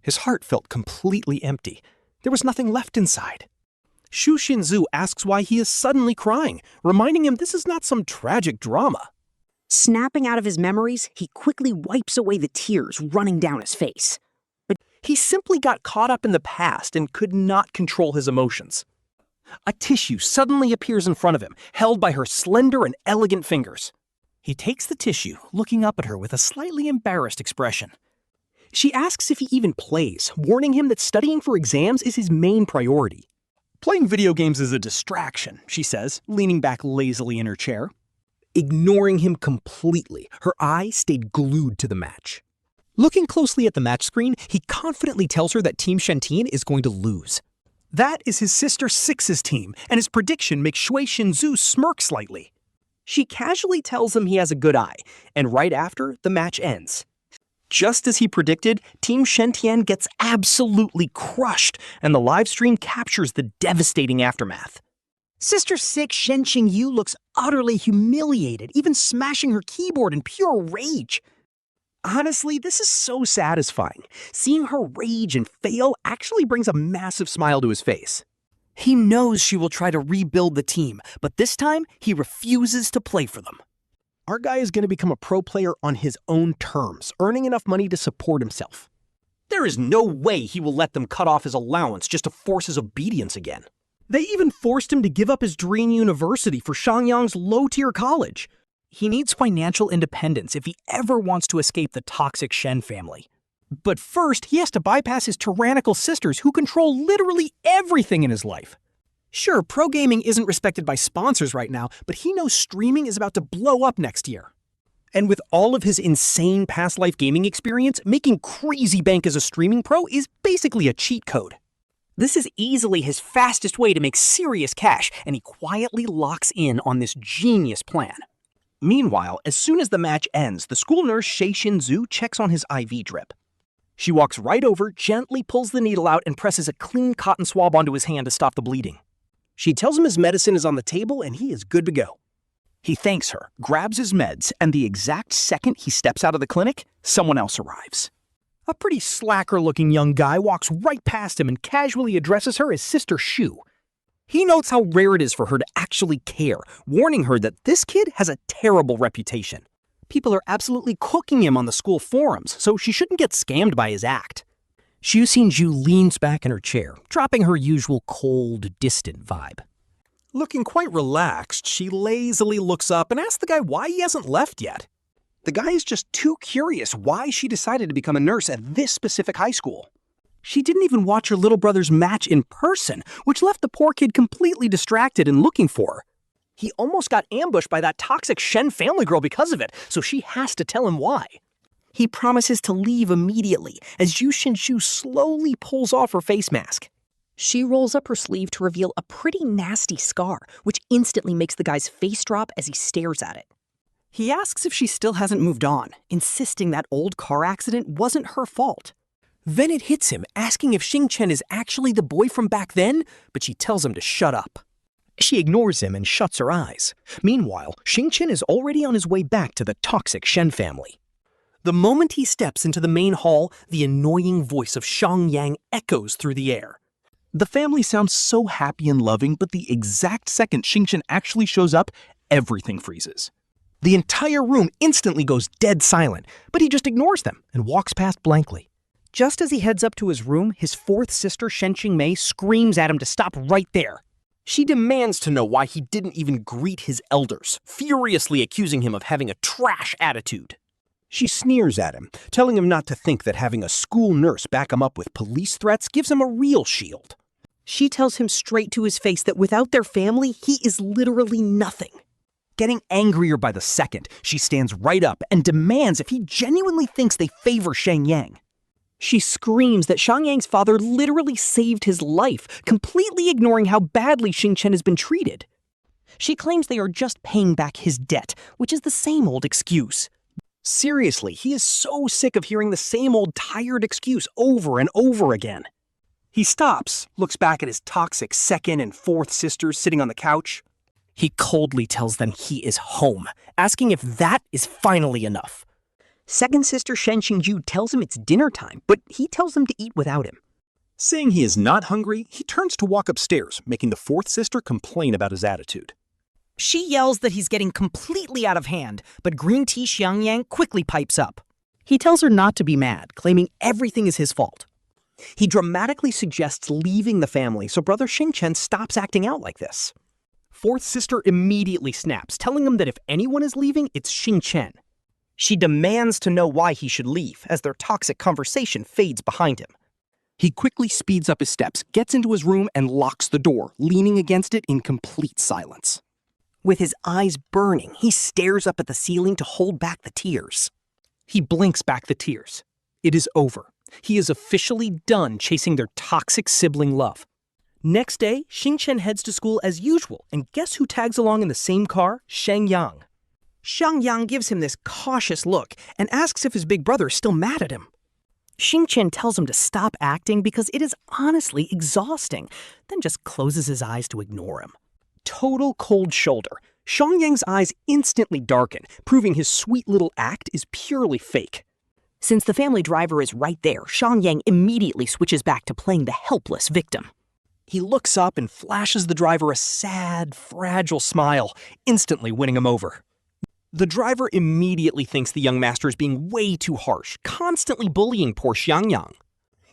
His heart felt completely empty. There was nothing left inside. Xue Xinzhu asks why he is suddenly crying, reminding him this is not some tragic drama. Snapping out of his memories, he quickly wipes away the tears running down his face. But he simply got caught up in the past and could not control his emotions. A tissue suddenly appears in front of him, held by her slender and elegant fingers. He takes the tissue, looking up at her with a slightly embarrassed expression. She asks if he even plays, warning him that studying for exams is his main priority. Playing video games is a distraction, she says, leaning back lazily in her chair. Ignoring him completely, her eye stayed glued to the match. Looking closely at the match screen, he confidently tells her that Team Shentin is going to lose. That is his sister Six's team, and his prediction makes Xue Xinzhu smirk slightly. She casually tells him he has a good eye, and right after, the match ends. Just as he predicted, Team Shen gets absolutely crushed, and the live stream captures the devastating aftermath. Sister Six Shen Xingyu looks utterly humiliated, even smashing her keyboard in pure rage. Honestly, this is so satisfying. Seeing her rage and fail actually brings a massive smile to his face. He knows she will try to rebuild the team, but this time he refuses to play for them. Our guy is going to become a pro player on his own terms, earning enough money to support himself. There is no way he will let them cut off his allowance just to force his obedience again. They even forced him to give up his dream university for Xiang Yang's low-tier college. He needs financial independence if he ever wants to escape the toxic Shen family. But first, he has to bypass his tyrannical sisters who control literally everything in his life. Sure, pro gaming isn't respected by sponsors right now, but he knows streaming is about to blow up next year. And with all of his insane past life gaming experience, making crazy bank as a streaming pro is basically a cheat code. This is easily his fastest way to make serious cash, and he quietly locks in on this genius plan. Meanwhile, as soon as the match ends, the school nurse Xue Xinzhu checks on his IV drip. She walks right over, gently pulls the needle out, and presses a clean cotton swab onto his hand to stop the bleeding. She tells him his medicine is on the table and he is good to go. He thanks her, grabs his meds, and the exact second he steps out of the clinic, someone else arrives. A pretty slacker-looking young guy walks right past him and casually addresses her as Sister Xu. He notes how rare it is for her to actually care, warning her that this kid has a terrible reputation. People are absolutely cooking him on the school forums, so she shouldn't get scammed by his act. Xue Xinzhu leans back in her chair, dropping her usual cold, distant vibe. Looking quite relaxed, she lazily looks up and asks the guy why he hasn't left yet. The guy is just too curious why she decided to become a nurse at this specific high school. She didn't even watch her little brother's match in person, which left the poor kid completely distracted and looking for her. He almost got ambushed by that toxic Shen family girl because of it, so she has to tell him why. He promises to leave immediately as Xue Xinzhu slowly pulls off her face mask. She rolls up her sleeve to reveal a pretty nasty scar, which instantly makes the guy's face drop as he stares at it. He asks if she still hasn't moved on, insisting that old car accident wasn't her fault. Then it hits him, asking if Xingchen is actually the boy from back then, but she tells him to shut up. She ignores him and shuts her eyes. Meanwhile, Xingchen is already on his way back to the toxic Shen family. The moment he steps into the main hall, the annoying voice of Xiang Yang echoes through the air. The family sounds so happy and loving, but the exact second Xingchen actually shows up, everything freezes. The entire room instantly goes dead silent, but he just ignores them and walks past blankly. Just as he heads up to his room, his fourth sister, Shen Xingmei, screams at him to stop right there. She demands to know why he didn't even greet his elders, furiously accusing him of having a trash attitude. She sneers at him, telling him not to think that having a school nurse back him up with police threats gives him a real shield. She tells him straight to his face that without their family, he is literally nothing. Getting angrier by the second, she stands right up and demands if he genuinely thinks they favor Xiang Yang. She screams that Xiang Yang's father literally saved his life, completely ignoring how badly Xingchen has been treated. She claims they are just paying back his debt, which is the same old excuse. Seriously, he is so sick of hearing the same old tired excuse over and over again. He stops, looks back at his toxic second and fourth sisters sitting on the couch. He coldly tells them he is home, asking if that is finally enough. Second sister Shen Xingju tells him it's dinner time, but he tells them to eat without him. Saying he is not hungry, he turns to walk upstairs, making the fourth sister complain about his attitude. She yells that he's getting completely out of hand, but Green Tea Xiang Yang quickly pipes up. He tells her not to be mad, claiming everything is his fault. He dramatically suggests leaving the family so brother Xingchen stops acting out like this. Fourth sister immediately snaps, telling him that if anyone is leaving, it's Xingchen. She demands to know why he should leave, as their toxic conversation fades behind him. He quickly speeds up his steps, gets into his room, and locks the door, leaning against it in complete silence. With his eyes burning, he stares up at the ceiling to hold back the tears. He blinks back the tears. It is over. He is officially done chasing their toxic sibling love. Next day, Xingchen heads to school as usual, and guess who tags along in the same car? Xiang Yang. Xiang Yang gives him this cautious look and asks if his big brother is still mad at him. Xingchen tells him to stop acting because it is honestly exhausting, then just closes his eyes to ignore him. Total cold shoulder. Xiang Yang's eyes instantly darken, proving his sweet little act is purely fake. Since the family driver is right there, Xiang Yang immediately switches back to playing the helpless victim. He looks up and flashes the driver a sad, fragile smile, instantly winning him over. The driver immediately thinks the young master is being way too harsh, constantly bullying poor Xiang Yang.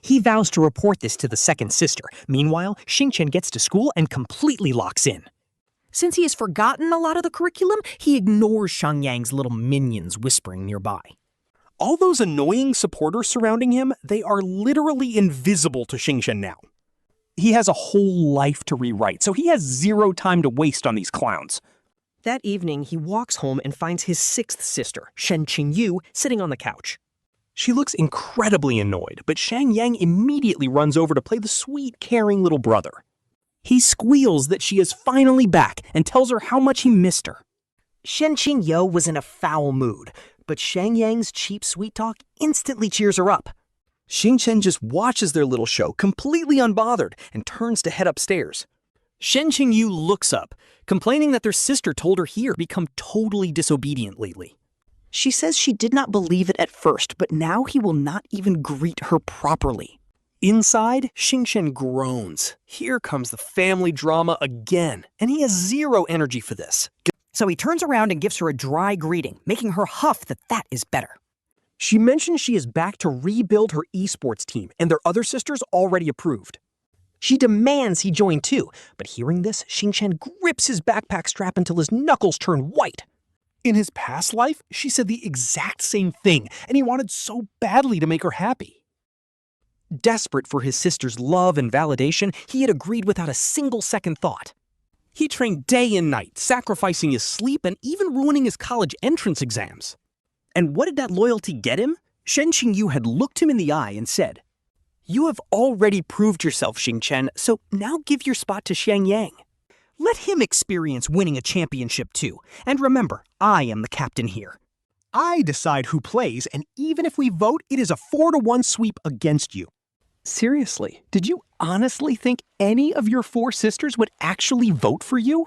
He vows to report this to the second sister. Meanwhile, Xingchen gets to school and completely locks in. Since he has forgotten a lot of the curriculum, he ignores Xiang Yang's little minions whispering nearby. All those annoying supporters surrounding him, they are literally invisible to Xingchen now. He has a whole life to rewrite, so he has zero time to waste on these clowns. That evening, he walks home and finds his sixth sister, Shen Xingchen, sitting on the couch. She looks incredibly annoyed, but Xiang Yang immediately runs over to play the sweet, caring little brother. He squeals that she is finally back and tells her how much he missed her. Shen Xingchen was in a foul mood, but Xiang Yang's cheap sweet talk instantly cheers her up. Xingchen just watches their little show, completely unbothered, and turns to head upstairs. Shen Xingyu looks up, complaining that their sister told her he had become totally disobedient lately. She says she did not believe it at first, but now he will not even greet her properly. Inside, Xingchen groans. Here comes the family drama again, and he has zero energy for this. So he turns around and gives her a dry greeting, making her huff that is better. She mentions she is back to rebuild her esports team, and their other sisters already approved. She demands he join too, but hearing this, Xingchen grips his backpack strap until his knuckles turn white. In his past life, she said the exact same thing, and he wanted so badly to make her happy. Desperate for his sister's love and validation, he had agreed without a single second thought. He trained day and night, sacrificing his sleep and even ruining his college entrance exams. And what did that loyalty get him? Shen Xingyu had looked him in the eye and said, "You have already proved yourself, Xingchen, so now give your spot to Xiang Yang. Let him experience winning a championship too. And remember, I am the captain here. I decide who plays, and even if we vote, it is a 4-1 sweep against you." Seriously, did you honestly think any of your 4 sisters would actually vote for you?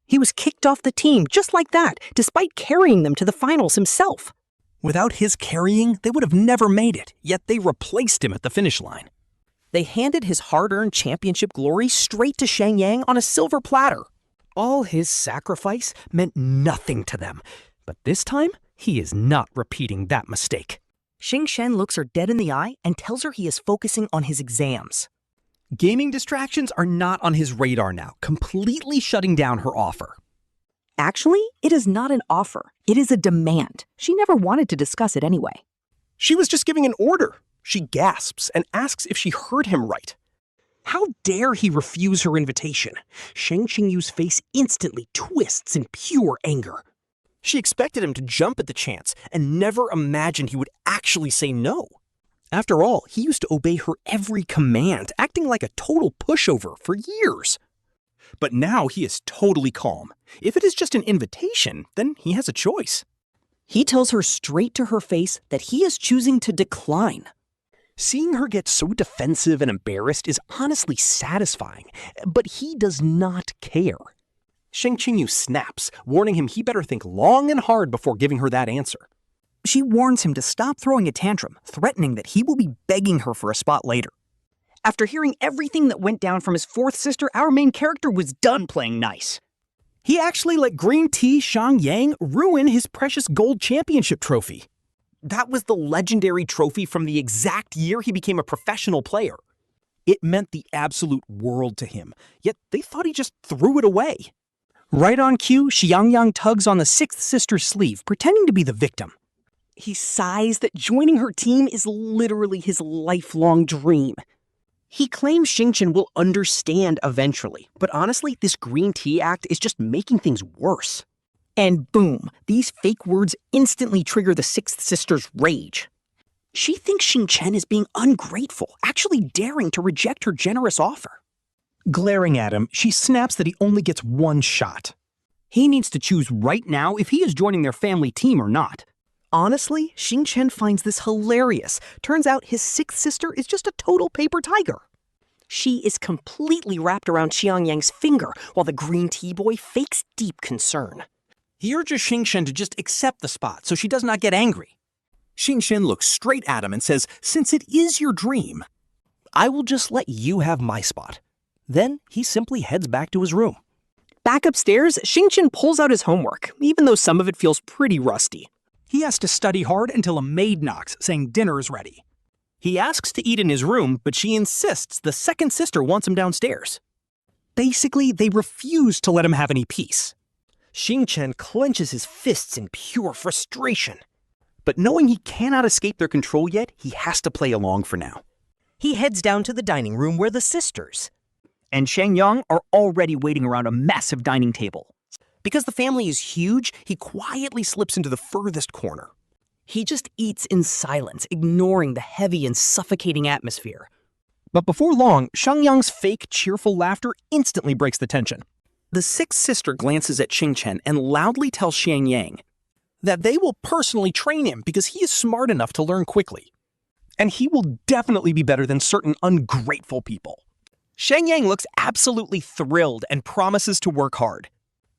He was kicked off the team just like that, despite carrying them to the finals himself. Without his carrying, they would have never made it, yet they replaced him at the finish line. They handed his hard-earned championship glory straight to Xiang Yang on a silver platter. All his sacrifice meant nothing to them, but this time, he is not repeating that mistake. Xingchen looks her dead in the eye and tells her he is focusing on his exams. Gaming distractions are not on his radar now, completely shutting down her offer. Actually, it is not an offer. It is a demand. She never wanted to discuss it anyway. She was just giving an order. She gasps and asks if she heard him right. How dare he refuse her invitation? Shen Xingyu's face instantly twists in pure anger. She expected him to jump at the chance and never imagined he would actually say no. After all, he used to obey her every command, acting like a total pushover for years. But now he is totally calm. If it is just an invitation, then he has a choice. He tells her straight to her face that he is choosing to decline. Seeing her get so defensive and embarrassed is honestly satisfying, but he does not care. Shen Xingyu snaps, warning him he better think long and hard before giving her that answer. She warns him to stop throwing a tantrum, threatening that he will be begging her for a spot later. After hearing everything that went down from his 4th sister, our main character was done playing nice. He actually let Green Tea Xiang Yang ruin his precious gold championship trophy. That was the legendary trophy from the exact year he became a professional player. It meant the absolute world to him, yet they thought he just threw it away. Right on cue, Xiang Yang tugs on the 6th sister's sleeve, pretending to be the victim. He sighs that joining her team is literally his lifelong dream. He claims Xingchen will understand eventually, but honestly, this green tea act is just making things worse. And boom, these fake words instantly trigger the 6th sister's rage. She thinks Xingchen is being ungrateful, actually daring to reject her generous offer. Glaring at him, she snaps that he only gets one shot. He needs to choose right now if he is joining their family team or not. Honestly, Xingchen finds this hilarious. Turns out his sixth sister is just a total paper tiger. She is completely wrapped around Xiang Yang's finger, while the green tea boy fakes deep concern. He urges Xingchen to just accept the spot so she does not get angry. Xingchen looks straight at him and says, "Since it is your dream, I will just let you have my spot." Then he simply heads back to his room. Back upstairs, Xingchen pulls out his homework, even though some of it feels pretty rusty. He has to study hard until a maid knocks, saying dinner is ready. He asks to eat in his room, but she insists the second sister wants him downstairs. Basically, they refuse to let him have any peace. Xingchen clenches his fists in pure frustration. But knowing he cannot escape their control yet, he has to play along for now. He heads down to the dining room where the sisters and Xiang Yang are already waiting around a massive dining table. Because the family is huge, he quietly slips into the furthest corner. He just eats in silence, ignoring the heavy and suffocating atmosphere. But before long, Xiang Yang's fake, cheerful laughter instantly breaks the tension. The sixth sister glances at Xingchen and loudly tells Xiang Yang that they will personally train him because he is smart enough to learn quickly. And he will definitely be better than certain ungrateful people. Xiang Yang looks absolutely thrilled and promises to work hard.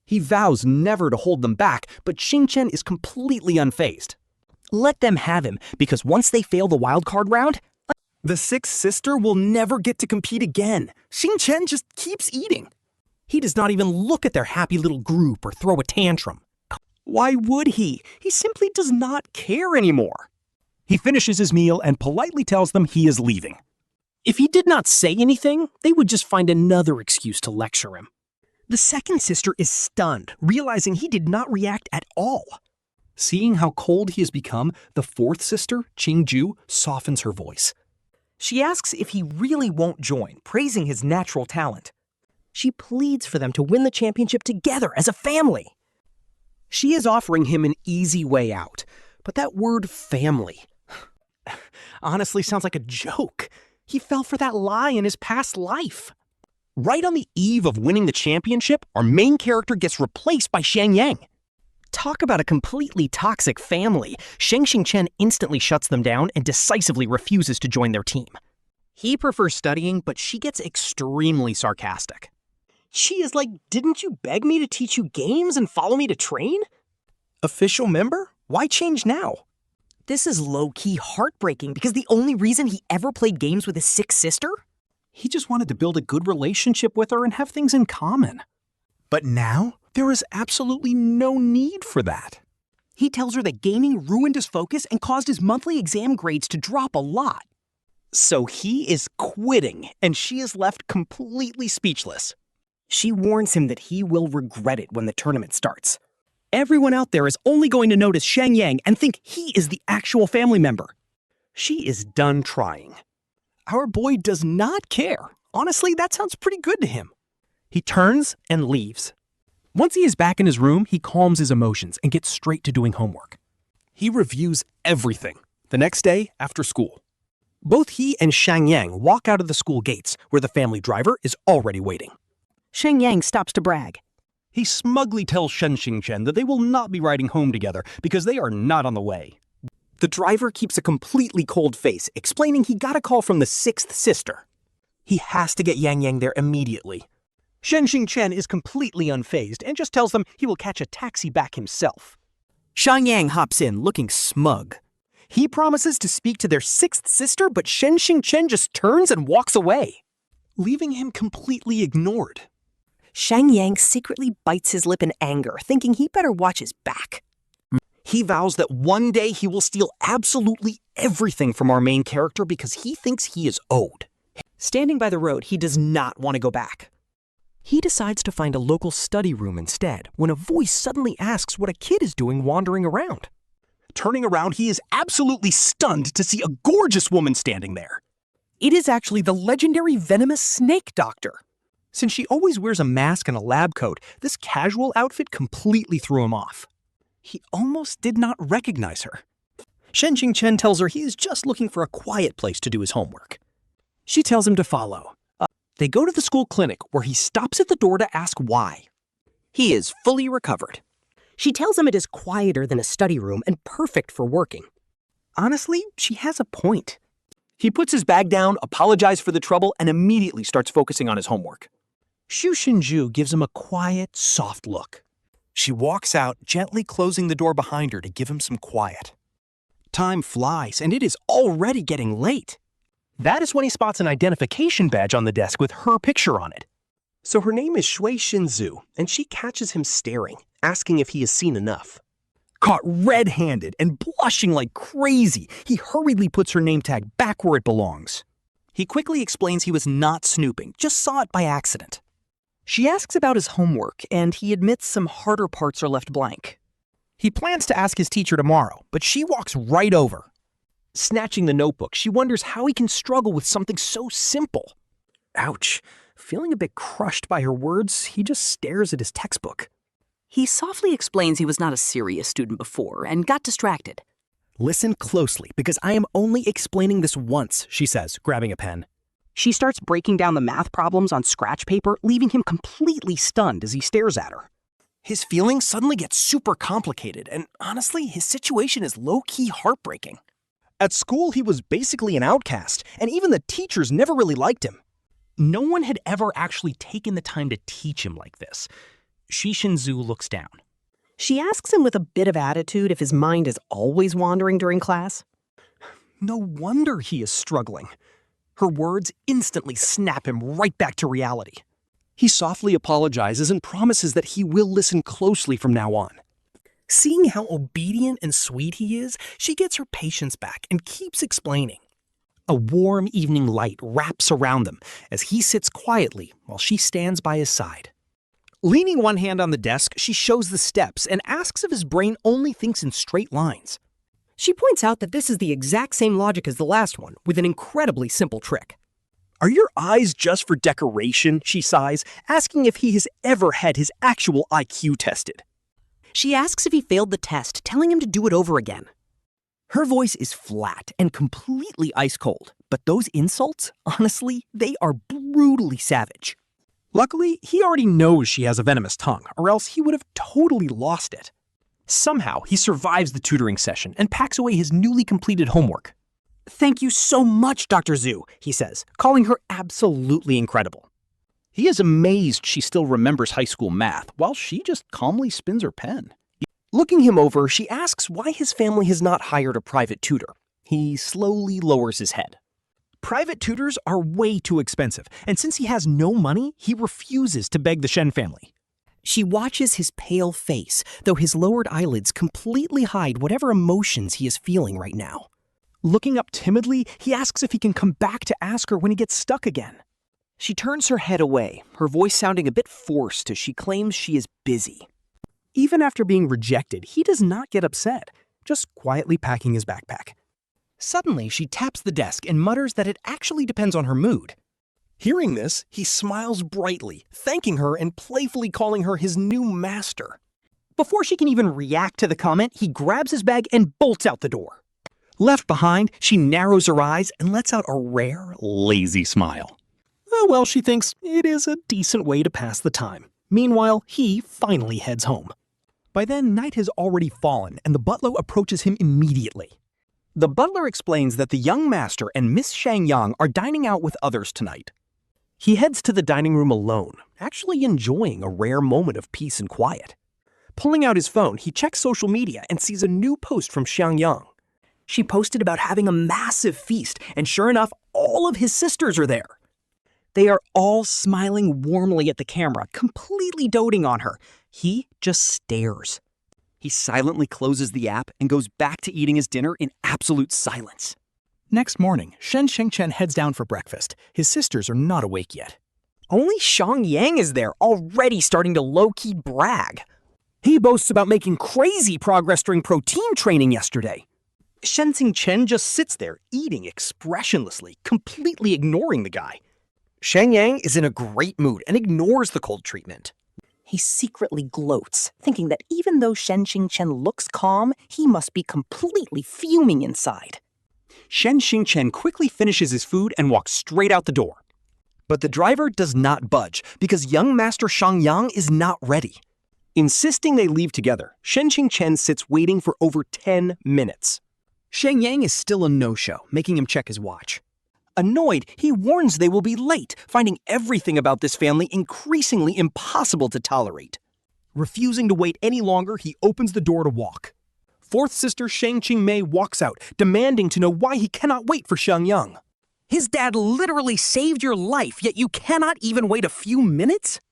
He vows never to hold them back, but Xingchen is completely unfazed. Let them have him, because once they fail the wildcard round, the sixth sister will never get to compete again. Xingchen just keeps eating. He does not even look at their happy little group or throw a tantrum. Why would he? He simply does not care anymore. He finishes his meal and politely tells them he is leaving. If he did not say anything, they would just find another excuse to lecture him. The second sister is stunned, realizing he did not react at all. Seeing how cold he has become, the fourth sister, Xingzhu, softens her voice. She asks if he really won't join, praising his natural talent. She pleads for them to win the championship together as a family. She is offering him an easy way out, but that word family honestly sounds like a joke. He fell for that lie in his past life. Right on the eve of winning the championship, our main character gets replaced by Xiang Yang. Talk about a completely toxic family. Shen Xingchen instantly shuts them down and decisively refuses to join their team. He prefers studying, but she gets extremely sarcastic. She is like, "Didn't you beg me to teach you games and follow me to train?" Official member? Why change now? This is low-key heartbreaking because the only reason he ever played games with his sixth sister? He just wanted to build a good relationship with her and have things in common. But now, there is absolutely no need for that. He tells her that gaming ruined his focus and caused his monthly exam grades to drop a lot. So he is quitting, and she is left completely speechless. She warns him that he will regret it when the tournament starts. Everyone out there is only going to notice Xiang Yang and think he is the actual family member. She is done trying. Our boy does not care. Honestly, that sounds pretty good to him. He turns and leaves. Once he is back in his room, he calms his emotions and gets straight to doing homework. He reviews everything the next day after school. Both he and Xiang Yang walk out of the school gates, where the family driver is already waiting. Xiang Yang stops to brag. He smugly tells Shen Xingchen that they will not be riding home together because they are not on the way. The driver keeps a completely cold face, explaining he got a call from the sixth sister. He has to get Yang Yang there immediately. Shen Xingchen is completely unfazed and just tells them he will catch a taxi back himself. Xiang Yang hops in, looking smug. He promises to speak to their sixth sister, but Shen Xingchen just turns and walks away, leaving him completely ignored. Xiang Yang secretly bites his lip in anger, thinking he better watch his back. He vows that one day he will steal absolutely everything from our main character because he thinks he is owed. Standing by the road, he does not want to go back. He decides to find a local study room instead, when a voice suddenly asks what a kid is doing wandering around. Turning around, he is absolutely stunned to see a gorgeous woman standing there. It is actually the legendary venomous snake doctor. Since she always wears a mask and a lab coat, this casual outfit completely threw him off. He almost did not recognize her. Shen Xingchen tells her he is just looking for a quiet place to do his homework. She tells him to follow. They go to the school clinic where he stops at the door to ask why. He is fully recovered. She tells him it is quieter than a study room and perfect for working. Honestly, she has a point. He puts his bag down, apologizes for the trouble, and immediately starts focusing on his homework. Xue Xinzhu gives him a quiet, soft look. She walks out, gently closing the door behind her to give him some quiet. Time flies, and it is already getting late. That is when he spots an identification badge on the desk with her picture on it. So her name is Xue Xinzhu, and she catches him staring, asking if he has seen enough. Caught red-handed and blushing like crazy, he hurriedly puts her name tag back where it belongs. He quickly explains he was not snooping, just saw it by accident. She asks about his homework, and he admits some harder parts are left blank. He plans to ask his teacher tomorrow, but she walks right over. Snatching the notebook, she wonders how he can struggle with something so simple. Ouch. Feeling a bit crushed by her words, he just stares at his textbook. He softly explains he was not a serious student before and got distracted. Listen closely, because I am only explaining this once, she says, grabbing a pen. She starts breaking down the math problems on scratch paper, leaving him completely stunned as he stares at her. His feelings suddenly get super complicated, and honestly, his situation is low-key heartbreaking. At school, he was basically an outcast, and even the teachers never really liked him. No one had ever actually taken the time to teach him like this. Xue Xinzhu looks down. She asks him with a bit of attitude if his mind is always wandering during class. No wonder he is struggling. Her words instantly snap him right back to reality. He softly apologizes and promises that he will listen closely from now on. Seeing how obedient and sweet he is, she gets her patience back and keeps explaining. A warm evening light wraps around them as he sits quietly while she stands by his side. Leaning one hand on the desk, she shows the steps and asks if his brain only thinks in straight lines. She points out that this is the exact same logic as the last one, with an incredibly simple trick. Are your eyes just for decoration? She sighs, asking if he has ever had his actual IQ tested. She asks if he failed the test, telling him to do it over again. Her voice is flat and completely ice cold, but those insults, honestly, they are brutally savage. Luckily, he already knows she has a venomous tongue, or else he would have totally lost it. Somehow, he survives the tutoring session and packs away his newly completed homework. "Thank you so much, Dr. Xu," he says, calling her absolutely incredible. He is amazed she still remembers high school math, while she just calmly spins her pen. Looking him over, she asks why his family has not hired a private tutor. He slowly lowers his head. Private tutors are way too expensive, and since he has no money, he refuses to beg the Shen family. She watches his pale face, though his lowered eyelids completely hide whatever emotions he is feeling right now. Looking up timidly, he asks if he can come back to ask her when he gets stuck again. She turns her head away, her voice sounding a bit forced as she claims she is busy. Even after being rejected, he does not get upset, just quietly packing his backpack. Suddenly, she taps the desk and mutters that it actually depends on her mood. Hearing this, he smiles brightly, thanking her and playfully calling her his new master. Before she can even react to the comment, he grabs his bag and bolts out the door. Left behind, she narrows her eyes and lets out a rare, lazy smile. Oh, well, she thinks it is a decent way to pass the time. Meanwhile, he finally heads home. By then, night has already fallen, and the butler approaches him immediately. The butler explains that the young master and Miss Xiang Yang are dining out with others tonight. He heads to the dining room alone, actually enjoying a rare moment of peace and quiet. Pulling out his phone, he checks social media and sees a new post from Xiang Yang. She posted about having a massive feast, and sure enough, all of his sisters are there. They are all smiling warmly at the camera, completely doting on her. He just stares. He silently closes the app and goes back to eating his dinner in absolute silence. Next morning, Shen Xingchen heads down for breakfast. His sisters are not awake yet. Only Xiang Yang is there, already starting to low-key brag. He boasts about making crazy progress during protein training yesterday. Shen Xingchen just sits there, eating expressionlessly, completely ignoring the guy. Xiang Yang is in a great mood and ignores the cold treatment. He secretly gloats, thinking that even though Shen Xingchen looks calm, he must be completely fuming inside. Shen Xingchen quickly finishes his food and walks straight out the door. But the driver does not budge because young Master Xiang Yang is not ready. Insisting they leave together, Shen Xingchen sits waiting for over 10 minutes. Xiang Yang is still a no-show, making him check his watch. Annoyed, he warns they will be late, finding everything about this family increasingly impossible to tolerate. Refusing to wait any longer, he opens the door to walk. Fourth sister Shang Qingmei walks out, demanding to know why he cannot wait for Xiang Yang. His dad literally saved your life, yet you cannot even wait a few minutes?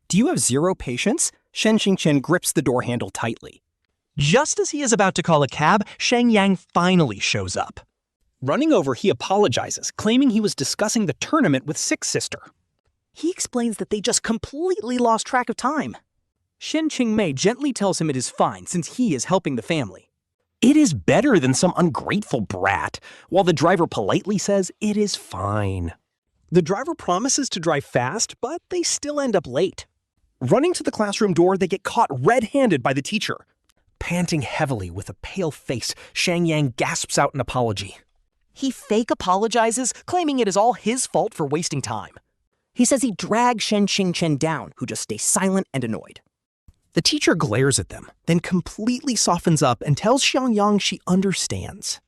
Do you have zero patience? Shen Xingchen grips the door handle tightly. Just as he is about to call a cab, Xiang Yang finally shows up. Running over, he apologizes, claiming he was discussing the tournament with sixth sister. He explains that they just completely lost track of time. Shen Qingmei gently tells him it is fine since he is helping the family. It is better than some ungrateful brat, while the driver politely says it is fine. The driver promises to drive fast, but they still end up late. Running to the classroom door, they get caught red-handed by the teacher. Panting heavily with a pale face, Xiang Yang gasps out an apology. He fake apologizes, claiming it is all his fault for wasting time. He says he dragged Shen Xingchen down, who just stays silent and annoyed. The teacher glares at them, then completely softens up and tells Xiang Yang she understands.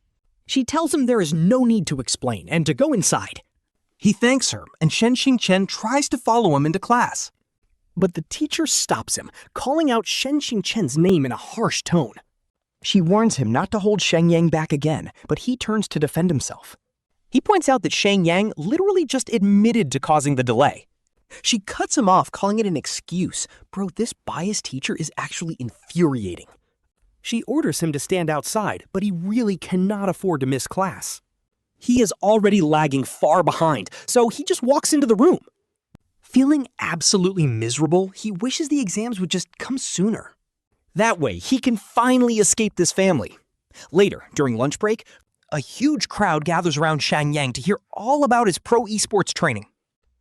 She tells him there is no need to explain and to go inside. He thanks her, and Shen Xingchen tries to follow him into class. But the teacher stops him, calling out Shen Xingchen's name in a harsh tone. She warns him not to hold Xiang Yang back again, but he turns to defend himself. He points out that Xiang Yang literally just admitted to causing the delay. She cuts him off, calling it an excuse. Bro, this biased teacher is actually infuriating. She orders him to stand outside, but he really cannot afford to miss class. He is already lagging far behind, so he just walks into the room. Feeling absolutely miserable, he wishes the exams would just come sooner. That way, he can finally escape this family. Later, during lunch break, a huge crowd gathers around Xiang Yang to hear all about his pro esports training.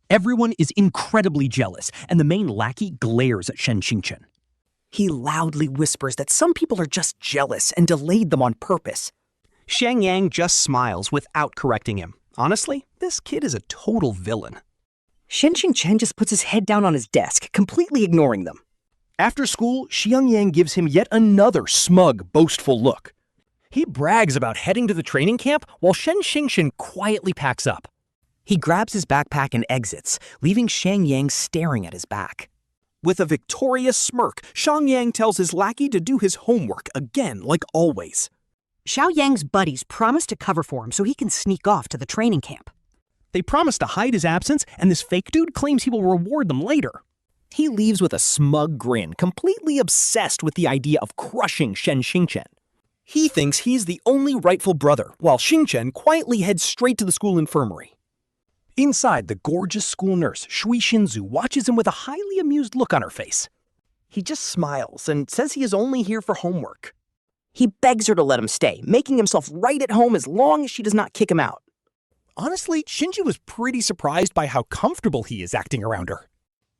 Everyone is incredibly jealous, and the main lackey glares at Shen Xingchen. He loudly whispers that some people are just jealous and delayed them on purpose. Xiang Yang just smiles without correcting him. Honestly, this kid is a total villain. Shen Xingchen just puts his head down on his desk, completely ignoring them. After school, Xiang Yang gives him yet another smug, boastful look. He brags about heading to the training camp while Shen Xingchen quietly packs up. He grabs his backpack and exits, leaving Xiang Yang staring at his back. With a victorious smirk, Xiang Yang tells his lackey to do his homework again, like always. Xiao Yang's buddies promise to cover for him so he can sneak off to the training camp. They promise to hide his absence, and this fake dude claims he will reward them later. He leaves with a smug grin, completely obsessed with the idea of crushing Shen Xingchen. He thinks he's the only rightful brother, while Xingchen quietly heads straight to the school infirmary. Inside, the gorgeous school nurse, Xue Xinzhu, watches him with a highly amused look on her face. He just smiles and says he is only here for homework. He begs her to let him stay, making himself right at home as long as she does not kick him out. Honestly, Xinzhu was pretty surprised by how comfortable he is acting around her.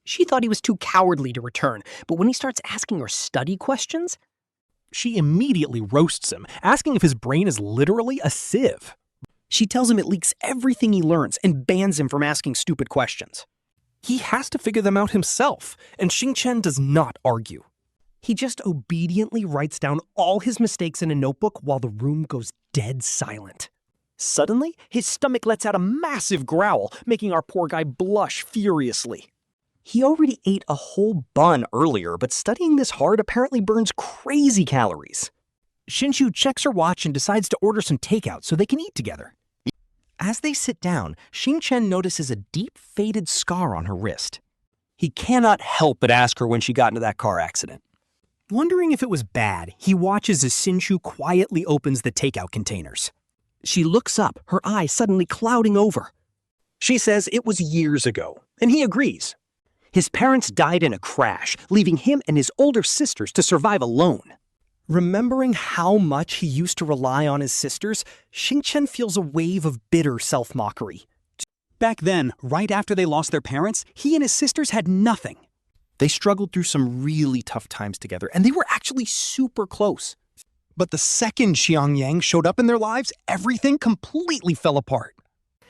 She thought he was too cowardly to return, but when he starts asking her study questions, she immediately roasts him, asking if his brain is literally a sieve. She tells him it leaks everything he learns and bans him from asking stupid questions. He has to figure them out himself, and Xingchen does not argue. He just obediently writes down all his mistakes in a notebook while the room goes dead silent. Suddenly, his stomach lets out a massive growl, making our poor guy blush furiously. He already ate a whole bun earlier, but studying this hard apparently burns crazy calories. Xinzhu checks her watch and decides to order some takeout so they can eat together. As they sit down, Xingchen notices a deep, faded scar on her wrist. He cannot help but ask her when she got into that car accident. Wondering if it was bad, he watches as Xinzhu quietly opens the takeout containers. She looks up, her eyes suddenly clouding over. She says it was years ago, and he agrees. His parents died in a crash, leaving him and his older sisters to survive alone. Remembering how much he used to rely on his sisters, Xingchen feels a wave of bitter self-mockery. Back then, right after they lost their parents, he and his sisters had nothing. They struggled through some really tough times together, and they were actually super close. But the second Xiang Yang showed up in their lives, everything completely fell apart.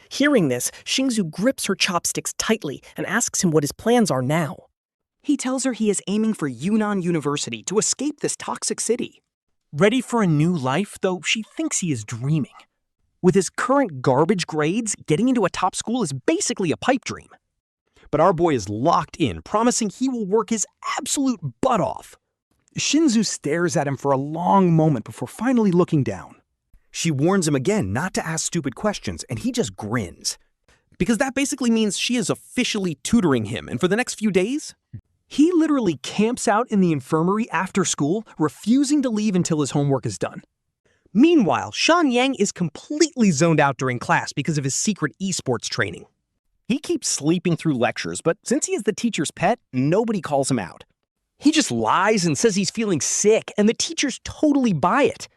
Hearing this, Xingzhu grips her chopsticks tightly and asks him what his plans are now. He tells her he is aiming for Yunnan University to escape this toxic city. Ready for a new life, though she thinks he is dreaming. With his current garbage grades, getting into a top school is basically a pipe dream. But our boy is locked in, promising he will work his absolute butt off. Xingzhu stares at him for a long moment before finally looking down. She warns him again not to ask stupid questions, and he just grins. Because that basically means she is officially tutoring him, and for the next few days, he literally camps out in the infirmary after school, refusing to leave until his homework is done. Meanwhile, Xiang Yang is completely zoned out during class because of his secret esports training. He keeps sleeping through lectures, but since he is the teacher's pet, nobody calls him out. He just lies and says he's feeling sick, and the teachers totally buy it.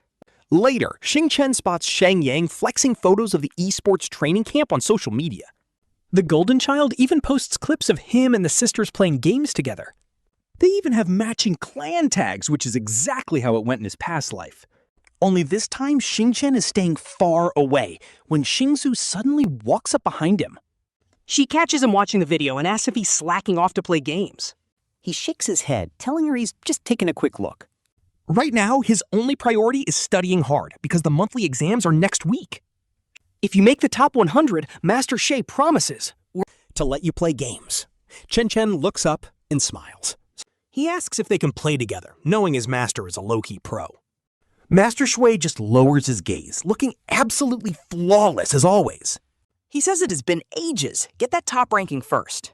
Later, Xingchen spots Xiang Yang flexing photos of the esports training camp on social media. The Golden Child even posts clips of him and the sisters playing games together. They even have matching clan tags, which is exactly how it went in his past life. Only this time, Xingchen is staying far away when Xingzhu suddenly walks up behind him. She catches him watching the video and asks if he's slacking off to play games. He shakes his head, telling her he's just taking a quick look. Right now, his only priority is studying hard because the monthly exams are next week. If you make the top 100, Master Xue promises to let you play games. Chen looks up and smiles. He asks if they can play together, knowing his master is a low-key pro. Master Xue just lowers his gaze, looking absolutely flawless as always. He says it has been ages. Get that top ranking first.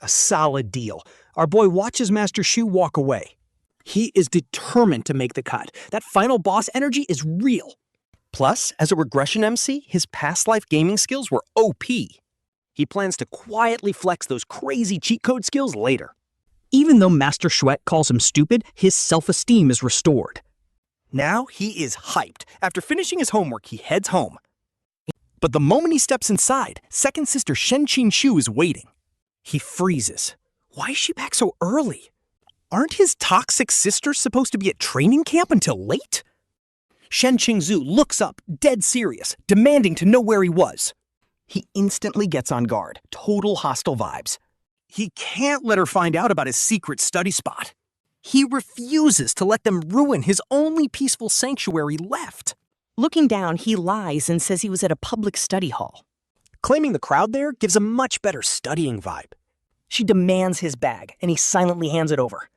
A solid deal. Our boy watches Master Xue walk away. He is determined to make the cut. That final boss energy is real. Plus, as a regression MC, his past life gaming skills were OP. He plans to quietly flex those crazy cheat code skills later. Even though Master Xue calls him stupid, his self-esteem is restored. Now he is hyped. After finishing his homework, he heads home. But the moment he steps inside, second sister Shen Xingchen is waiting. He freezes. Why is she back so early? Aren't his toxic sisters supposed to be at training camp until late? Shen Xingzhu looks up, dead serious, demanding to know where he was. He instantly gets on guard, total hostile vibes. He can't let her find out about his secret study spot. He refuses to let them ruin his only peaceful sanctuary left. Looking down, he lies and says he was at a public study hall. Claiming the crowd there gives a much better studying vibe. She demands his bag, and he silently hands it over.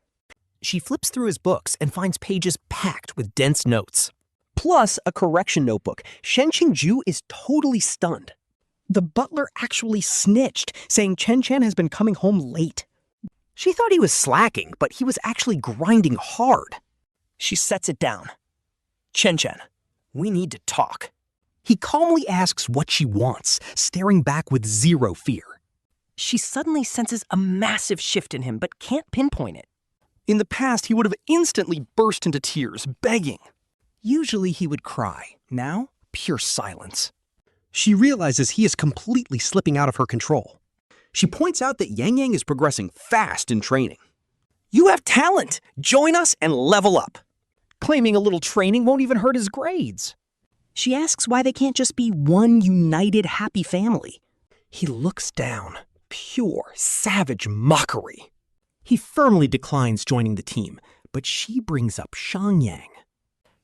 She flips through his books and finds pages packed with dense notes. Plus a correction notebook. Shen Xingzhu is totally stunned. The butler actually snitched, saying Chen has been coming home late. She thought he was slacking, but he was actually grinding hard. She sets it down. Chen, we need to talk. He calmly asks what she wants, staring back with zero fear. She suddenly senses a massive shift in him, but can't pinpoint it. In the past, he would have instantly burst into tears, begging. Usually he would cry. Now, pure silence. She realizes he is completely slipping out of her control. She points out that Yang is progressing fast in training. You have talent! Join us and level up! Claiming a little training won't even hurt his grades. She asks why they can't just be one united, happy family. He looks down. Pure, savage mockery. He firmly declines joining the team, but she brings up Xiang Yang,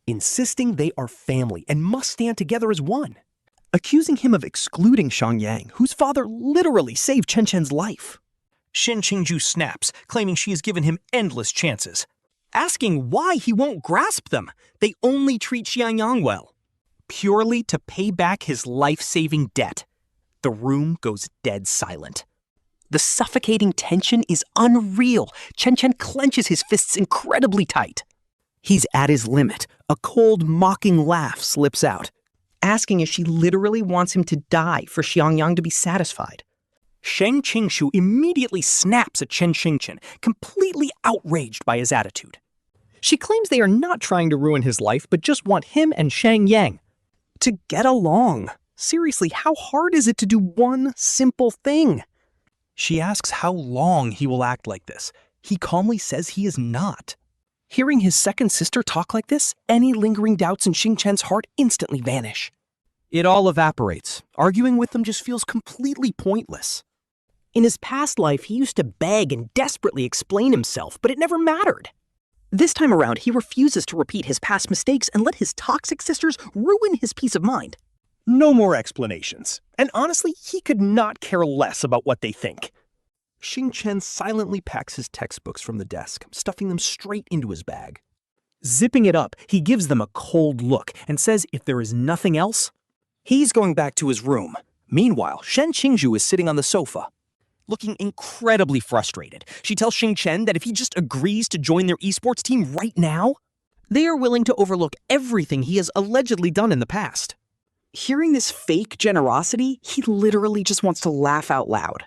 insisting they are family and must stand together as one. Accusing him of excluding Xiang Yang, whose father literally saved Chen's life. Shen Xingzhu snaps, claiming she has given him endless chances. Asking why he won't grasp them. They only treat Xiang Yang well. Purely to pay back his life-saving debt. The room goes dead silent. The suffocating tension is unreal. Chen clenches his fists incredibly tight. He's at his limit. A cold, mocking laugh slips out, asking if she literally wants him to die for Xiang Yang to be satisfied. Shen Xingzhu immediately snaps at Shen Xingchen, completely outraged by his attitude. She claims they are not trying to ruin his life, but just want him and Xiang Yang to get along. Seriously, how hard is it to do one simple thing? She asks how long he will act like this. He calmly says he is not. Hearing his second sister talk like this, any lingering doubts in Xingchen's heart instantly vanish. It all evaporates. Arguing with them just feels completely pointless. In his past life, he used to beg and desperately explain himself, but it never mattered. This time around, he refuses to repeat his past mistakes and let his toxic sisters ruin his peace of mind. No more explanations. And honestly, he could not care less about what they think. Xingchen silently packs his textbooks from the desk, stuffing them straight into his bag. Zipping it up, he gives them a cold look and says if there is nothing else, he's going back to his room. Meanwhile, Shen Xingzhu is sitting on the sofa. Looking incredibly frustrated, she tells Xingchen that if he just agrees to join their esports team right now, they are willing to overlook everything he has allegedly done in the past. Hearing this fake generosity, he literally just wants to laugh out loud.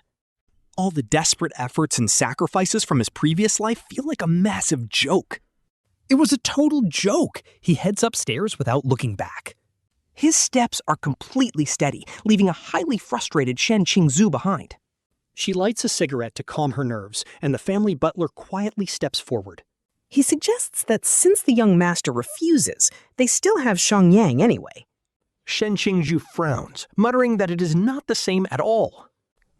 All the desperate efforts and sacrifices from his previous life feel like a massive joke. It was a total joke. He heads upstairs without looking back. His steps are completely steady, leaving a highly frustrated Shen Xingzhu behind. She lights a cigarette to calm her nerves, and the family butler quietly steps forward. He suggests that since the young master refuses, they still have Xiang Yang anyway. Shen Xingzhu frowns, muttering that it is not the same at all.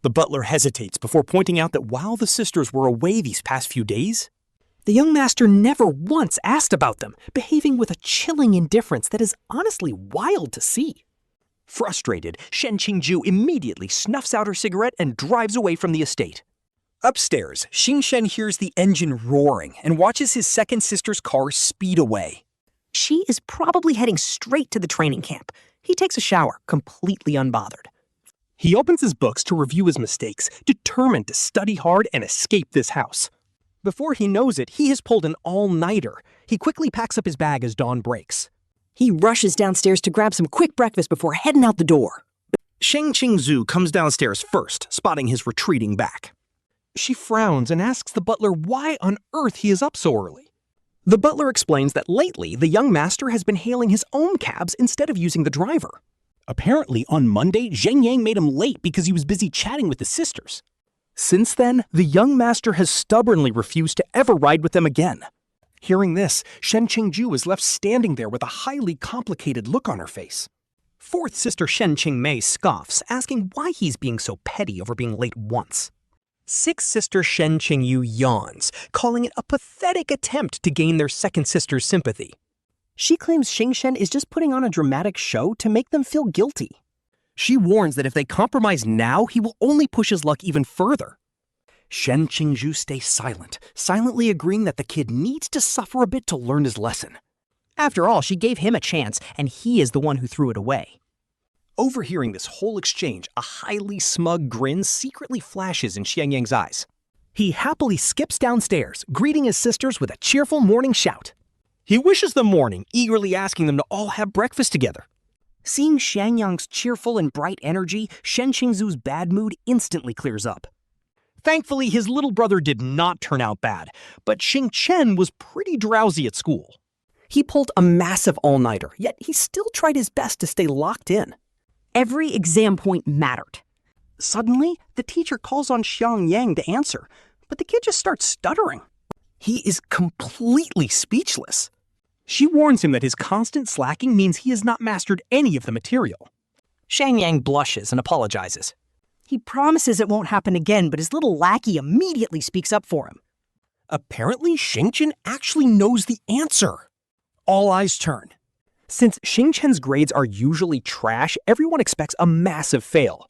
The butler hesitates before pointing out that while the sisters were away these past few days, the young master never once asked about them, behaving with a chilling indifference that is honestly wild to see. Frustrated, Shen Xingzhu immediately snuffs out her cigarette and drives away from the estate. Upstairs, Xingchen hears the engine roaring and watches his second sister's car speed away. She is probably heading straight to the training camp. He takes a shower, completely unbothered. He opens his books to review his mistakes, determined to study hard and escape this house. Before he knows it, he has pulled an all-nighter. He quickly packs up his bag as dawn breaks. He rushes downstairs to grab some quick breakfast before heading out the door. Shen Xingzhu comes downstairs first, spotting his retreating back. She frowns and asks the butler why on earth he is up so early. The butler explains that lately the young master has been hailing his own cabs instead of using the driver. Apparently, on Monday, Xiang Yang made him late because he was busy chatting with the sisters. Since then, the young master has stubbornly refused to ever ride with them again. Hearing this, Shen Xingzhu is left standing there with a highly complicated look on her face. Fourth sister Shen Qingmei scoffs, asking why he's being so petty over being late once. Sixth sister Shen Qingyu yawns, calling it a pathetic attempt to gain their second sister's sympathy. She claims Xingchen is just putting on a dramatic show to make them feel guilty. She warns that if they compromise now, he will only push his luck even further. Shen Xingzhu stays silent, silently agreeing that the kid needs to suffer a bit to learn his lesson. After all, she gave him a chance, and he is the one who threw it away. Overhearing this whole exchange, a highly smug grin secretly flashes in Xiang Yang's eyes. He happily skips downstairs, greeting his sisters with a cheerful morning shout. He wishes them morning, eagerly asking them to all have breakfast together. Seeing Xiang Yang's cheerful and bright energy, Shen Xingzhu's bad mood instantly clears up. Thankfully, his little brother did not turn out bad, but Xingchen was pretty drowsy at school. He pulled a massive all-nighter, yet he still tried his best to stay locked in. Every exam point mattered. Suddenly, the teacher calls on Xiang Yang to answer, but the kid just starts stuttering. He is completely speechless. She warns him that his constant slacking means he has not mastered any of the material. Xiang Yang blushes and apologizes. He promises it won't happen again, but his little lackey immediately speaks up for him. Apparently, Xingchen actually knows the answer. All eyes turn. Since Xingchen's grades are usually trash, everyone expects a massive fail.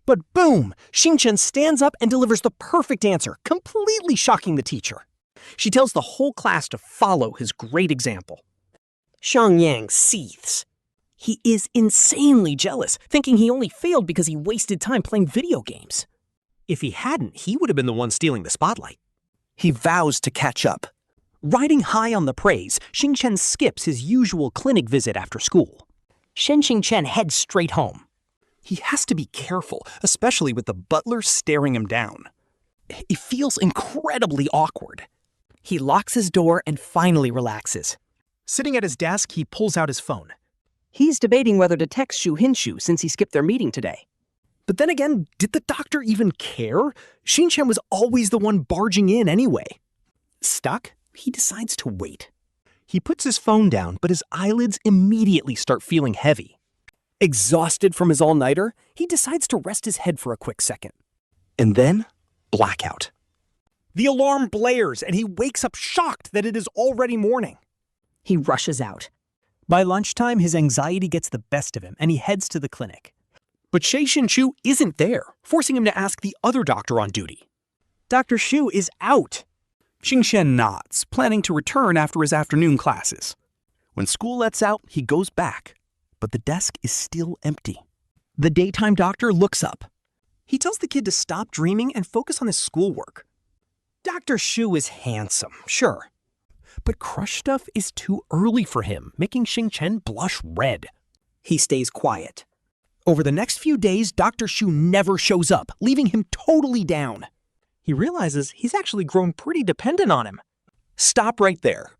But boom! Xingchen stands up and delivers the perfect answer, completely shocking the teacher. She tells the whole class to follow his great example. Xiang Yang seethes. He is insanely jealous, thinking he only failed because he wasted time playing video games. If he hadn't, he would have been the one stealing the spotlight. He vows to catch up. Riding high on the praise, Xingchen skips his usual clinic visit after school. Shen Xingchen heads straight home. He has to be careful, especially with the butler staring him down. It feels incredibly awkward. He locks his door and finally relaxes. Sitting at his desk, he pulls out his phone. He's debating whether to text Xue Xinzhu since he skipped their meeting today. But then again, did the doctor even care? Xingchen was always the one barging in anyway. Stuck, he decides to wait. He puts his phone down, but his eyelids immediately start feeling heavy. Exhausted from his all-nighter, he decides to rest his head for a quick second. And then, blackout. The alarm blares, and he wakes up shocked that it is already morning. He rushes out. By lunchtime, his anxiety gets the best of him, and he heads to the clinic. But Xue Xinzhu isn't there, forcing him to ask the other doctor on duty. Dr. Xu is out. Xingchen nods, planning to return after his afternoon classes. When school lets out, he goes back, but the desk is still empty. The daytime doctor looks up. He tells the kid to stop dreaming and focus on his schoolwork. Dr. Xu is handsome, sure. But crush stuff is too early for him, making Xingchen blush red. He stays quiet. Over the next few days, Dr. Xu never shows up, leaving him totally down. He realizes he's actually grown pretty dependent on him. Stop right there.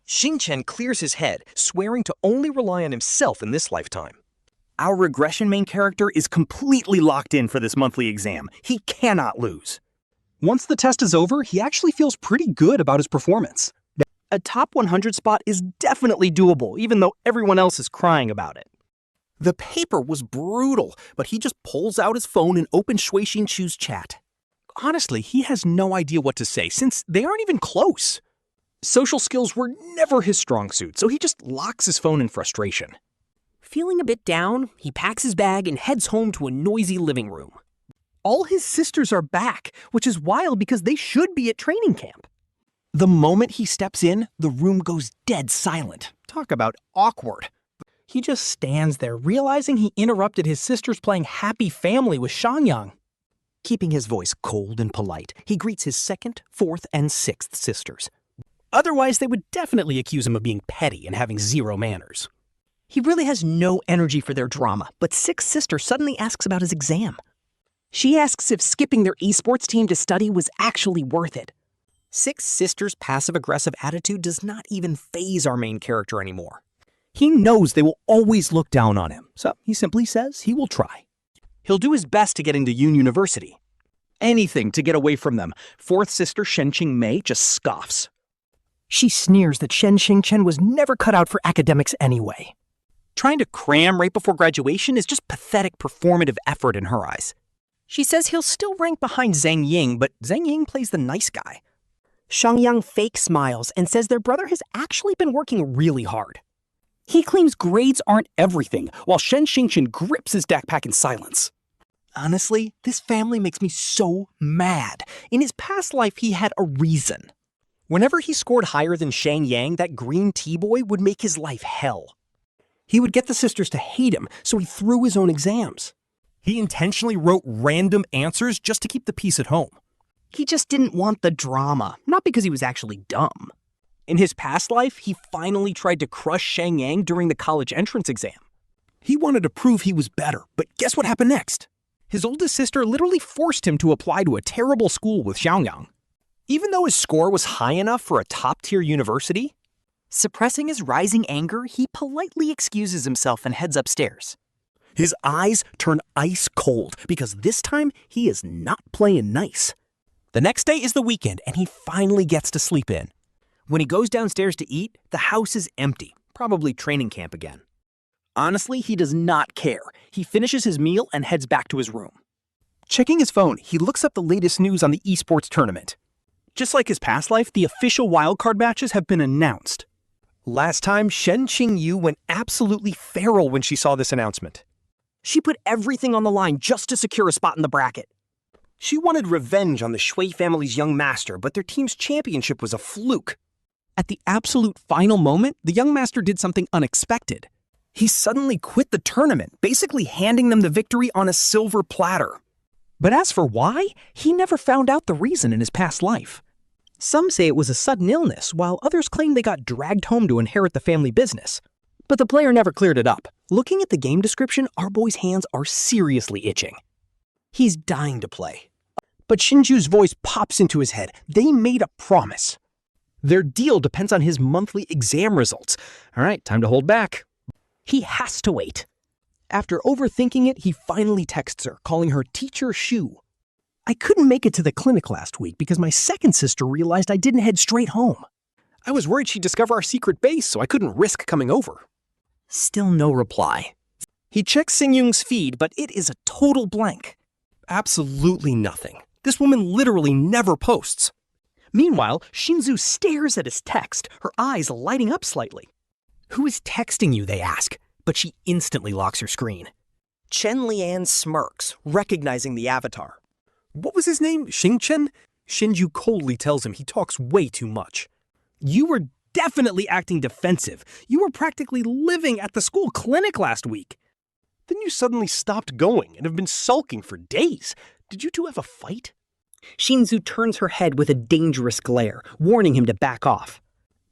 Xingchen clears his head, swearing to only rely on himself in this lifetime. Our regression main character is completely locked in for this monthly exam. He cannot lose. Once the test is over, he actually feels pretty good about his performance. A top 100 spot is definitely doable, even though everyone else is crying about it. The paper was brutal, but he just pulls out his phone and opens Xue Xinzhu's chat. Honestly, he has no idea what to say, since they aren't even close. Social skills were never his strong suit, so he just locks his phone in frustration. Feeling a bit down, he packs his bag and heads home to a noisy living room. All his sisters are back, which is wild because they should be at training camp. The moment he steps in, the room goes dead silent. Talk about awkward. He just stands there, realizing he interrupted his sisters playing Happy Family with Xiang Yang. Keeping his voice cold and polite, he greets his second, fourth, and sixth sisters. Otherwise, they would definitely accuse him of being petty and having zero manners. He really has no energy for their drama, but sixth sister suddenly asks about his exam. She asks if skipping their esports team to study was actually worth it. Sixth sister's passive-aggressive attitude does not even faze our main character anymore. He knows they will always look down on him, so he simply says he will try. He'll do his best to get into Yun University. Anything to get away from them. Fourth sister Shen Xingmei just scoffs. She sneers that Shen Xingchen was never cut out for academics anyway. Trying to cram right before graduation is just pathetic performative effort in her eyes. She says he'll still rank behind Zhang Ying, but Zhang Ying plays the nice guy. Xiang Yang fake smiles and says their brother has actually been working really hard. He claims grades aren't everything, while Shen Xingchen grips his backpack in silence. Honestly, this family makes me so mad. In his past life, he had a reason. Whenever he scored higher than Xiang Yang, that green T-boy would make his life hell. He would get the sisters to hate him, so he threw his own exams. He intentionally wrote random answers just to keep the peace at home. He just didn't want the drama, not because he was actually dumb. In his past life, he finally tried to crush Xiang Yang during the college entrance exam. He wanted to prove he was better, but guess what happened next? His oldest sister literally forced him to apply to a terrible school with Xiang Yang. Even though his score was high enough for a top-tier university, suppressing his rising anger, he politely excuses himself and heads upstairs. His eyes turn ice cold because this time he is not playing nice. The next day is the weekend and he finally gets to sleep in. When he goes downstairs to eat, the house is empty, probably training camp again. Honestly, he does not care. He finishes his meal and heads back to his room. Checking his phone, he looks up the latest news on the esports tournament. Just like his past life, the official wildcard matches have been announced. Last time, Shen Xingyu went absolutely feral when she saw this announcement. She put everything on the line just to secure a spot in the bracket. She wanted revenge on the Xue family's young master, but their team's championship was a fluke. At the absolute final moment, the young master did something unexpected. He suddenly quit the tournament, basically handing them the victory on a silver platter. But as for why, he never found out the reason in his past life. Some say it was a sudden illness, while others claim they got dragged home to inherit the family business. But the player never cleared it up. Looking at the game description, our boy's hands are seriously itching. He's dying to play. But Xinzhu's voice pops into his head. They made a promise. Their deal depends on his monthly exam results. All right, time to hold back. He has to wait. After overthinking it, he finally texts her, calling her Teacher Xu. I couldn't make it to the clinic last week because my second sister realized I didn't head straight home. I was worried she'd discover our secret base, so I couldn't risk coming over. Still no reply. He checks Xingyung's feed, but it is a total blank. Absolutely nothing. This woman literally never posts. Meanwhile, Xinzhu stares at his text, her eyes lighting up slightly. Who is texting you, they ask, but she instantly locks her screen. Chen Lian smirks, recognizing the avatar. What was his name? Xingchen? Xinzhu coldly tells him he talks way too much. You were definitely acting defensive. You were practically living at the school clinic last week. Then you suddenly stopped going and have been sulking for days. Did you two have a fight? Xinzhu turns her head with a dangerous glare, warning him to back off.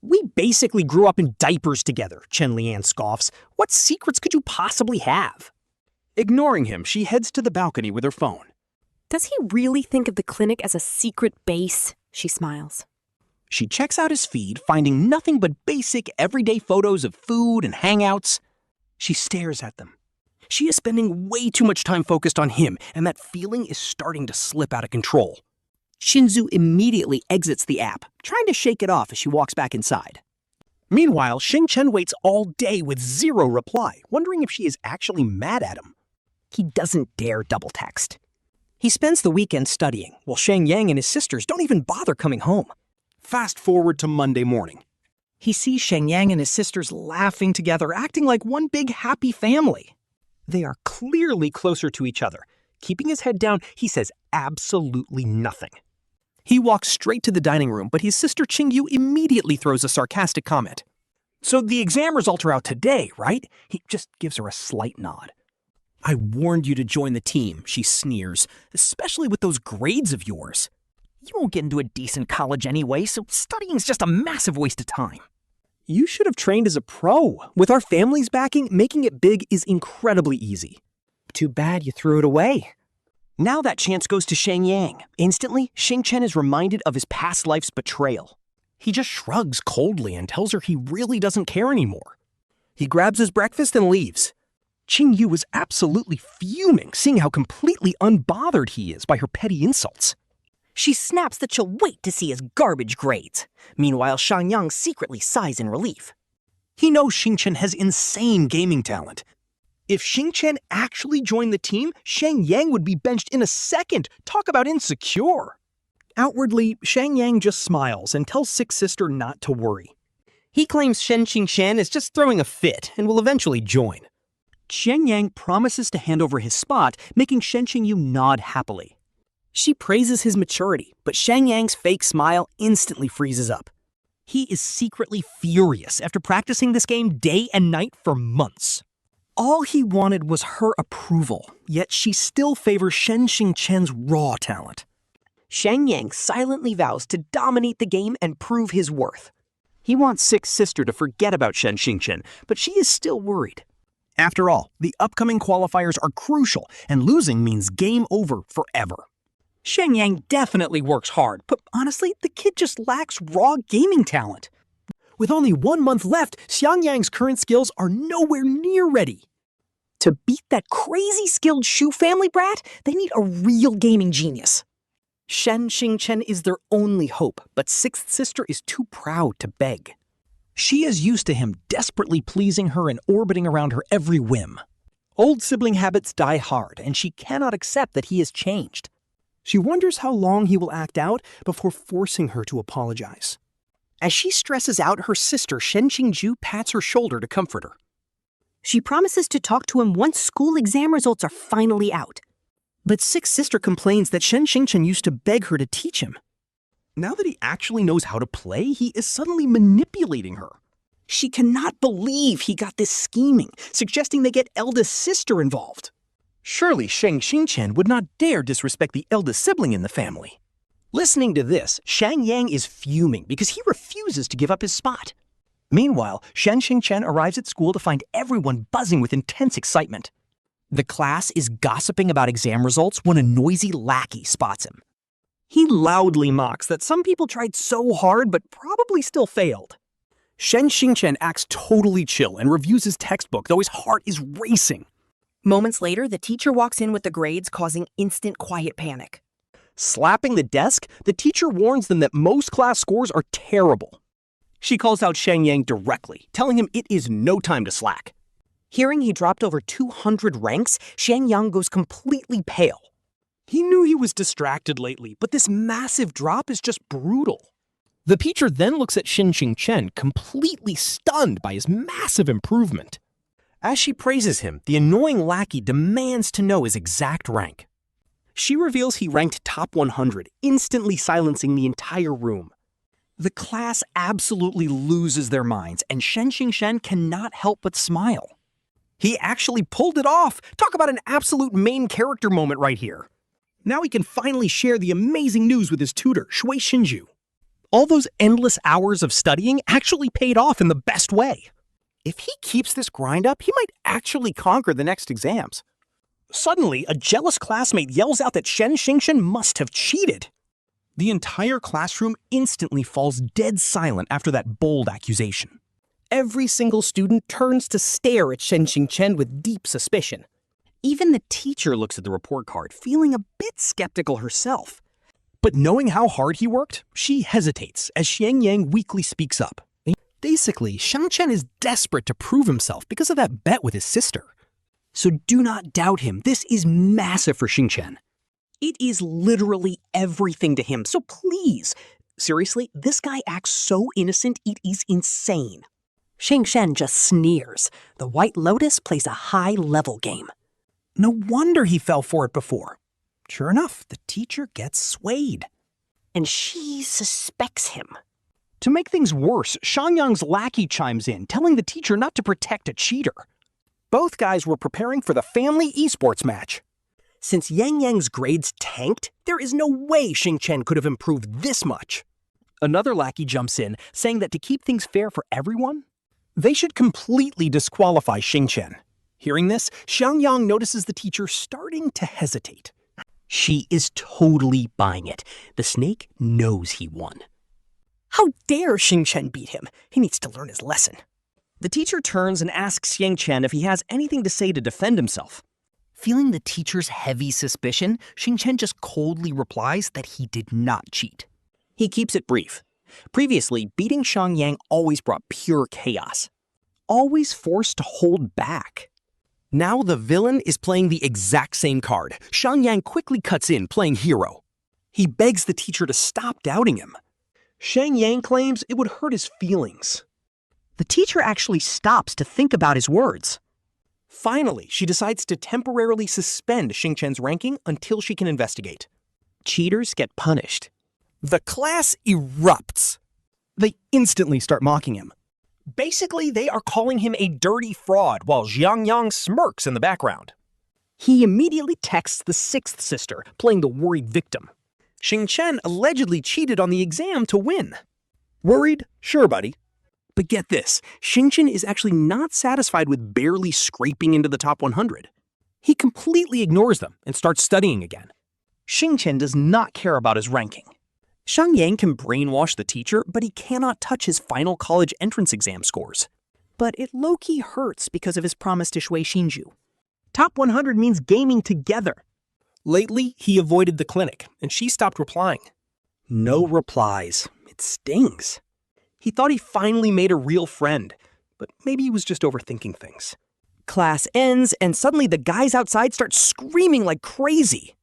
We basically grew up in diapers together, Chen Lian scoffs. What secrets could you possibly have? Ignoring him, she heads to the balcony with her phone. Does he really think of the clinic as a secret base? She smiles. She checks out his feed, finding nothing but basic, everyday photos of food and hangouts. She stares at them. She is spending way too much time focused on him, and that feeling is starting to slip out of control. Xinzhu immediately exits the app, trying to shake it off as she walks back inside. Meanwhile, Xingchen waits all day with zero reply, wondering if she is actually mad at him. He doesn't dare double text. He spends the weekend studying, while Xiang Yang and his sisters don't even bother coming home. Fast forward to Monday morning. He sees Xiang Yang and his sisters laughing together, acting like one big happy family. They are clearly closer to each other. Keeping his head down, he says absolutely nothing. He walks straight to the dining room, but his sister Qingyu immediately throws a sarcastic comment. So the exam results are out today, right? He just gives her a slight nod. I warned you to join the team, she sneers, especially with those grades of yours. You won't get into a decent college anyway, so studying's just a massive waste of time. You should have trained as a pro. With our family's backing, making it big is incredibly easy. Too bad you threw it away. Now that chance goes to Xiang Yang. Instantly, Xingchen is reminded of his past life's betrayal. He just shrugs coldly and tells her he really doesn't care anymore. He grabs his breakfast and leaves. Qingyu was absolutely fuming, seeing how completely unbothered he is by her petty insults. She snaps that she'll wait to see his garbage grades. Meanwhile, Xiang Yang secretly sighs in relief. He knows Xingchen has insane gaming talent. If Xingchen actually joined the team, Xiang Yang would be benched in a second. Talk about insecure. Outwardly, Xiang Yang just smiles and tells Sixth Sister not to worry. He claims Shen Xingchen is just throwing a fit and will eventually join. Xiang Yang promises to hand over his spot, making Shen Xingyu nod happily. She praises his maturity, but Xiang Yang's fake smile instantly freezes up. He is secretly furious after practicing this game day and night for months. All he wanted was her approval, yet she still favors Shen Xingchen's raw talent. Xiang Yang silently vows to dominate the game and prove his worth. He wants Sixth Sister to forget about Shen Xingchen, but she is still worried. After all, the upcoming qualifiers are crucial, and losing means game over forever. Xiang Yang definitely works hard, but honestly, the kid just lacks raw gaming talent. With only 1 month left, Xiang Yang's current skills are nowhere near ready. To beat that crazy skilled Shu family brat, they need a real gaming genius. Shen Xingchen is their only hope, but Sixth Sister is too proud to beg. She is used to him desperately pleasing her and orbiting around her every whim. Old sibling habits die hard, and she cannot accept that he has changed. She wonders how long he will act out before forcing her to apologize. As she stresses out, her sister Shen Xingzhu pats her shoulder to comfort her. She promises to talk to him once school exam results are finally out. But Sixth Sister complains that Shen Xingchen used to beg her to teach him. Now that he actually knows how to play, he is suddenly manipulating her. She cannot believe he got this scheming, suggesting they get eldest sister involved. Surely Shen Xingchen would not dare disrespect the eldest sibling in the family. Listening to this, Xiang Yang is fuming because he refuses to give up his spot. Meanwhile, Shen Xingchen arrives at school to find everyone buzzing with intense excitement. The class is gossiping about exam results when a noisy lackey spots him. He loudly mocks that some people tried so hard but probably still failed. Shen Xingchen acts totally chill and reviews his textbook, though his heart is racing. Moments later, the teacher walks in with the grades, causing instant quiet panic. Slapping the desk, the teacher warns them that most class scores are terrible. She calls out Xiang Yang directly, telling him it is no time to slack. Hearing he dropped over 200 ranks, Xiang Yang goes completely pale. He knew he was distracted lately, but this massive drop is just brutal. The teacher then looks at Shen Xingchen, completely stunned by his massive improvement. As she praises him, the annoying lackey demands to know his exact rank. She reveals he ranked top 100, instantly silencing the entire room. The class absolutely loses their minds, and Shen Xingchen cannot help but smile. He actually pulled it off! Talk about an absolute main character moment right here. Now he can finally share the amazing news with his tutor, Xue Xinzhu. All those endless hours of studying actually paid off in the best way. If he keeps this grind up, he might actually conquer the next exams. Suddenly, a jealous classmate yells out that Shen Xingchen must have cheated. The entire classroom instantly falls dead silent after that bold accusation. Every single student turns to stare at Shen Xingchen with deep suspicion. Even the teacher looks at the report card, feeling a bit skeptical herself. But knowing how hard he worked, she hesitates as Xiang Yang weakly speaks up. Basically, Xingchen is desperate to prove himself because of that bet with his sister. So do not doubt him, this is massive for Xingchen. It is literally everything to him, so please. Seriously, this guy acts so innocent, it is insane. Xingchen just sneers. The White Lotus plays a high-level game. No wonder he fell for it before. Sure enough, the teacher gets swayed. And she suspects him. To make things worse, Xiang Yang's lackey chimes in, telling the teacher not to protect a cheater. Both guys were preparing for the family esports match. Since Yang Yang's grades tanked, there is no way Xingchen could have improved this much. Another lackey jumps in, saying that to keep things fair for everyone, they should completely disqualify Xingchen. Hearing this, Xiang Yang notices the teacher starting to hesitate. She is totally buying it. The snake knows he won. How dare Xingchen beat him? He needs to learn his lesson. The teacher turns and asks Xingchen if he has anything to say to defend himself. Feeling the teacher's heavy suspicion, Xingchen just coldly replies that he did not cheat. He keeps it brief. Previously, beating Xiang Yang always brought pure chaos. Always forced to hold back. Now the villain is playing the exact same card. Xiang Yang quickly cuts in, playing hero. He begs the teacher to stop doubting him. Xiang Yang claims it would hurt his feelings. The teacher actually stops to think about his words. Finally, she decides to temporarily suspend Xingchen's ranking until she can investigate. Cheaters get punished. The class erupts. They instantly start mocking him. Basically, they are calling him a dirty fraud while Xiang Yang smirks in the background. He immediately texts the sixth sister, playing the worried victim. Xingchen allegedly cheated on the exam to win. Worried? Sure, buddy. But get this, Xingchen is actually not satisfied with barely scraping into the top 100. He completely ignores them and starts studying again. Xingchen does not care about his ranking. Xiang Yang can brainwash the teacher, but he cannot touch his final college entrance exam scores. But it low-key hurts because of his promise to Xue Xinzhu. Top 100 means gaming together. Lately, he avoided the clinic, and she stopped replying. No replies. It stings. He thought he finally made a real friend, but maybe he was just overthinking things. Class ends, and suddenly the guys outside start screaming like crazy.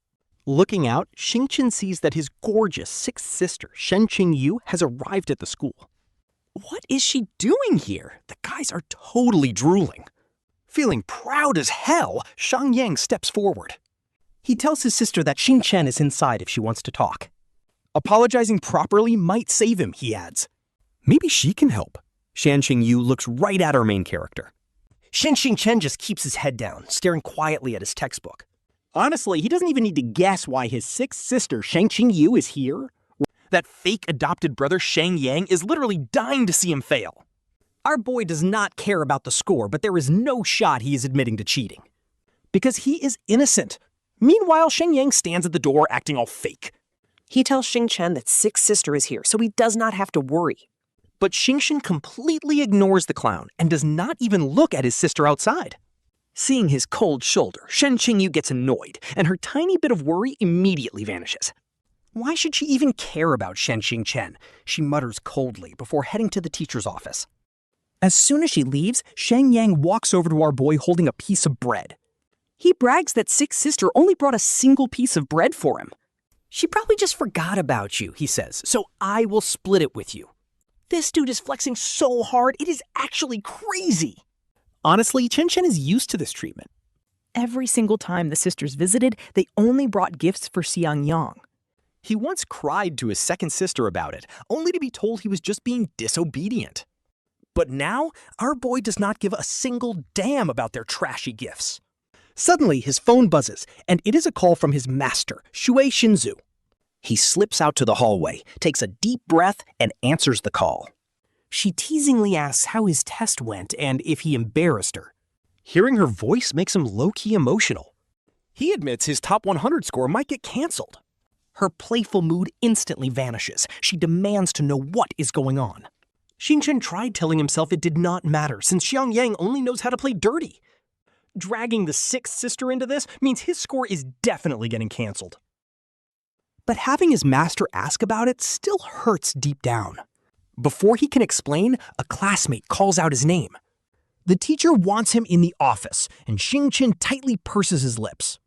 Looking out, Xingchen sees that his gorgeous sixth sister, Shen Xingyu, has arrived at the school. What is she doing here? The guys are totally drooling. Feeling proud as hell, Xiang Yang steps forward. He tells his sister that Xingchen is inside if she wants to talk. Apologizing properly might save him, he adds. Maybe she can help. Shan Xingyu looks right at our main character. Shen Xingchen just keeps his head down, staring quietly at his textbook. Honestly, he doesn't even need to guess why his sixth sister, Shan Xingyu, is here. That fake adopted brother, Xiang Yang, is literally dying to see him fail. Our boy does not care about the score, but there is no shot he is admitting to cheating. Because he is innocent. Meanwhile, Xiang Yang stands at the door acting all fake. He tells Xingchen that sixth sister is here, so he does not have to worry. But Xingchen completely ignores the clown and does not even look at his sister outside. Seeing his cold shoulder, Shen Xingyu gets annoyed, and her tiny bit of worry immediately vanishes. Why should she even care about Shen Xingchen? She mutters coldly before heading to the teacher's office. As soon as she leaves, Xiang Yang walks over to our boy holding a piece of bread. He brags that Six's sister only brought a single piece of bread for him. She probably just forgot about you, he says, so I will split it with you. This dude is flexing so hard, it is actually crazy. Honestly, Xingchen is used to this treatment. Every single time the sisters visited, they only brought gifts for Xiang Yang. He once cried to his second sister about it, only to be told he was just being disobedient. But now, our boy does not give a single damn about their trashy gifts. Suddenly, his phone buzzes, and it is a call from his master, Xue Xinzhu. He slips out to the hallway, takes a deep breath, and answers the call. She teasingly asks how his test went and if he embarrassed her. Hearing her voice makes him low-key emotional. He admits his top 100 score might get canceled. Her playful mood instantly vanishes. She demands to know what is going on. Xingchen tried telling himself it did not matter since Xiang Yang only knows how to play dirty. Dragging the sixth sister into this means his score is definitely getting canceled. But having his master ask about it still hurts deep down. Before he can explain, a classmate calls out his name. The teacher wants him in the office, and Xingchen tightly purses his lips.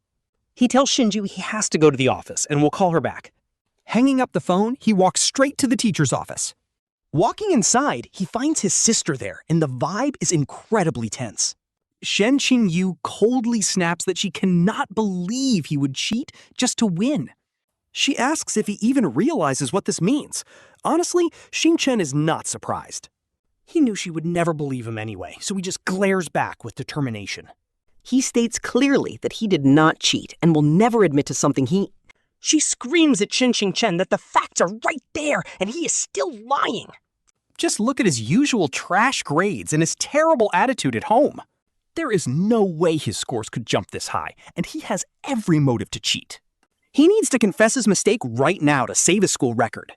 He tells Xinzhu he has to go to the office and will call her back. Hanging up the phone, he walks straight to the teacher's office. Walking inside, he finds his sister there, and the vibe is incredibly tense. Shen Xingyu coldly snaps that she cannot believe he would cheat just to win. She asks if he even realizes what this means. Honestly, Xingchen is not surprised. He knew she would never believe him anyway, so he just glares back with determination. He states clearly that he did not cheat and will never admit to something he... She screams at Shen Xingchen that the facts are right there and he is still lying. Just look at his usual trash grades and his terrible attitude at home. There is no way his scores could jump this high, and he has every motive to cheat. He needs to confess his mistake right now to save his school record.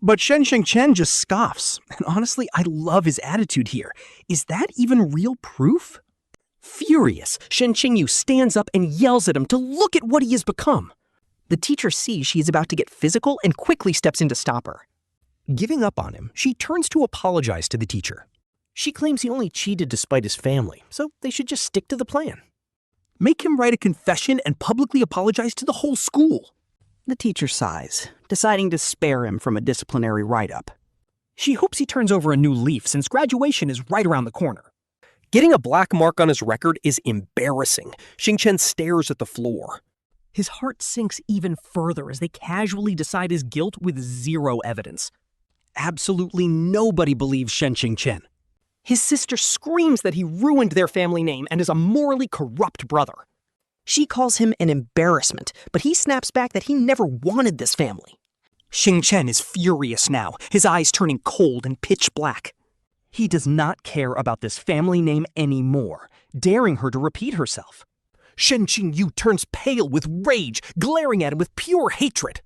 But Shen Xingchen just scoffs, and honestly, I love his attitude here. Is that even real proof? Furious, Shen Xingyu stands up and yells at him to look at what he has become. The teacher sees she is about to get physical and quickly steps in to stop her. Giving up on him, she turns to apologize to the teacher. She claims he only cheated to spite his family, so they should just stick to the plan. Make him write a confession and publicly apologize to the whole school. The teacher sighs, deciding to spare him from a disciplinary write-up. She hopes he turns over a new leaf since graduation is right around the corner. Getting a black mark on his record is embarrassing. Xingchen stares at the floor. His heart sinks even further as they casually decide his guilt with zero evidence. Absolutely nobody believes Shen Xingchen. His sister screams that he ruined their family name and is a morally corrupt brother. She calls him an embarrassment, but he snaps back that he never wanted this family. Xingchen is furious now, his eyes turning cold and pitch black. He does not care about this family name anymore, daring her to repeat herself. Shen Xingyu turns pale with rage, glaring at him with pure hatred.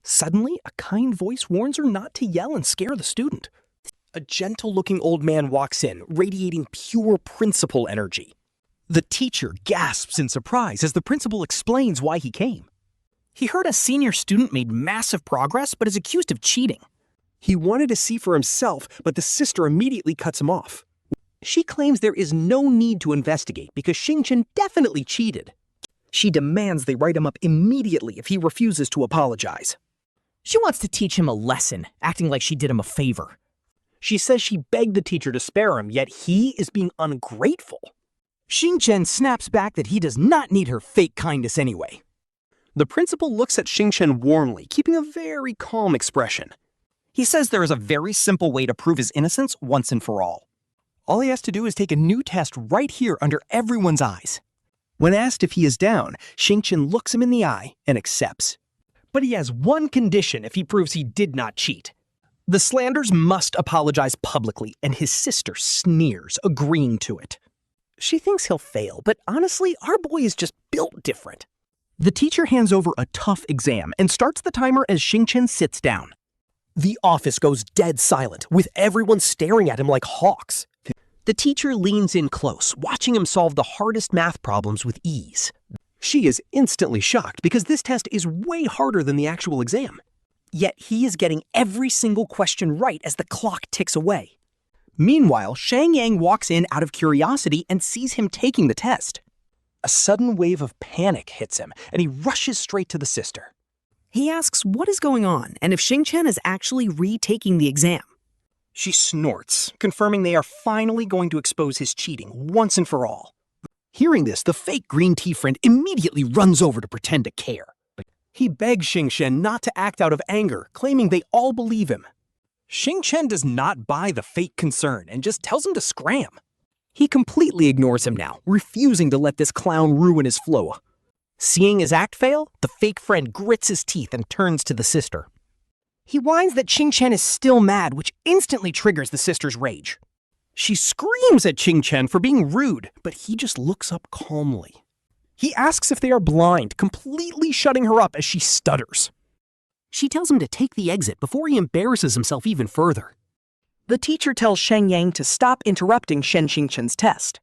Suddenly, a kind voice warns her not to yell and scare the student. A gentle-looking old man walks in, radiating pure principal energy. The teacher gasps in surprise as the principal explains why he came. He heard a senior student made massive progress but is accused of cheating. He wanted to see for himself, but the sister immediately cuts him off. She claims there is no need to investigate because Xingchen definitely cheated. She demands they write him up immediately if he refuses to apologize. She wants to teach him a lesson, acting like she did him a favor. She says she begged the teacher to spare him, yet he is being ungrateful. Xingchen snaps back that he does not need her fake kindness anyway. The principal looks at Xingchen warmly, keeping a very calm expression. He says there is a very simple way to prove his innocence once and for all. All he has to do is take a new test right here under everyone's eyes. When asked if he is down, Xingchen looks him in the eye and accepts. But he has one condition if he proves he did not cheat. The Slanders must apologize publicly, and his sister sneers, agreeing to it. She thinks he'll fail, but honestly, our boy is just built different. The teacher hands over a tough exam and starts the timer as Xingchen sits down. The office goes dead silent, with everyone staring at him like hawks. The teacher leans in close, watching him solve the hardest math problems with ease. She is instantly shocked because this test is way harder than the actual exam. Yet he is getting every single question right as the clock ticks away. Meanwhile, Xiang Yang walks in out of curiosity and sees him taking the test. A sudden wave of panic hits him, and he rushes straight to the sister. He asks what is going on and if Xingchen is actually retaking the exam. She snorts, confirming they are finally going to expose his cheating once and for all. Hearing this, the fake green tea friend immediately runs over to pretend to care. He begs Xingchen not to act out of anger, claiming they all believe him. Xingchen does not buy the fake concern and just tells him to scram. He completely ignores him now, refusing to let this clown ruin his flow. Seeing his act fail, the fake friend grits his teeth and turns to the sister. He whines that Xingchen is still mad, which instantly triggers the sister's rage. She screams at Xingchen for being rude, but he just looks up calmly. He asks if they are blind, completely shutting her up as she stutters. She tells him to take the exit before he embarrasses himself even further. The teacher tells Xiang Yang to stop interrupting Shen Xingchen's test.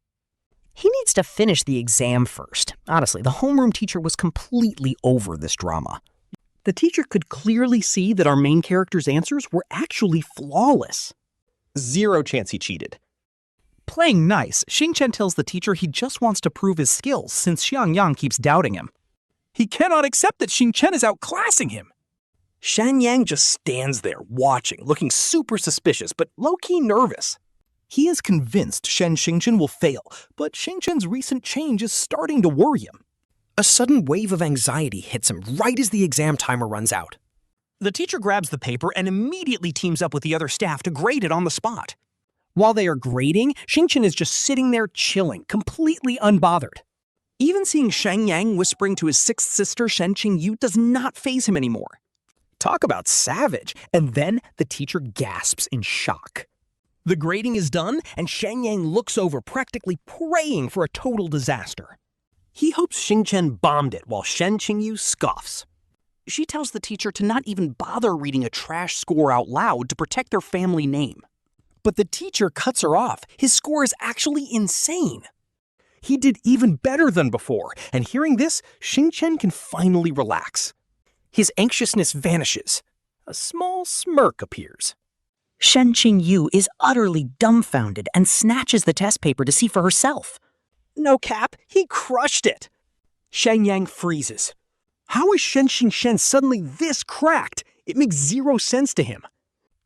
He needs to finish the exam first. Honestly, the homeroom teacher was completely over this drama. The teacher could clearly see that our main character's answers were actually flawless. Zero chance he cheated. Playing nice, Xingchen tells the teacher he just wants to prove his skills since Xiang Yang keeps doubting him. He cannot accept that Xingchen is outclassing him. Shen Yang just stands there, watching, looking super suspicious, but low-key nervous. He is convinced Shen Xingchen will fail, but Xingchen's recent change is starting to worry him. A sudden wave of anxiety hits him right as the exam timer runs out. The teacher grabs the paper and immediately teams up with the other staff to grade it on the spot. While they are grading, Xingchen is just sitting there chilling, completely unbothered. Even seeing Xiang Yang whispering to his sixth sister Shen Xingyu does not faze him anymore. Talk about savage, and then the teacher gasps in shock. The grading is done, and Xiang Yang looks over, practically praying for a total disaster. He hopes Xingchen bombed it, while Shen Xingyu scoffs. She tells the teacher to not even bother reading a trash score out loud to protect their family name. But the teacher cuts her off. His score is actually insane. He did even better than before, and hearing this, Xingchen can finally relax. His anxiousness vanishes. A small smirk appears. Shen Xingyu is utterly dumbfounded and snatches the test paper to see for herself. No cap, he crushed it. Xiang Yang freezes. How is Shen Xingchen suddenly this cracked? It makes zero sense to him.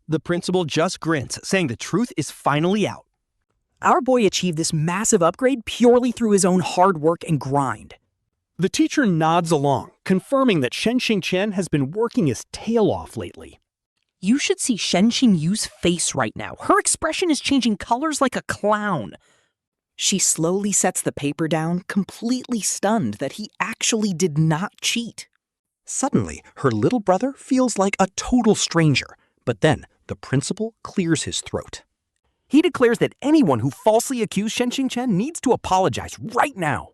The principal just grins, saying the truth is finally out. Our boy achieved this massive upgrade purely through his own hard work and grind. The teacher nods along, confirming that Shen Xingchen has been working his tail off lately. You should see Shen Xingyu's face right now. Her expression is changing colors like a clown. She slowly sets the paper down, completely stunned that he actually did not cheat. Suddenly, her little brother feels like a total stranger, but then the principal clears his throat. He declares that anyone who falsely accused Shen Xingchen needs to apologize right now.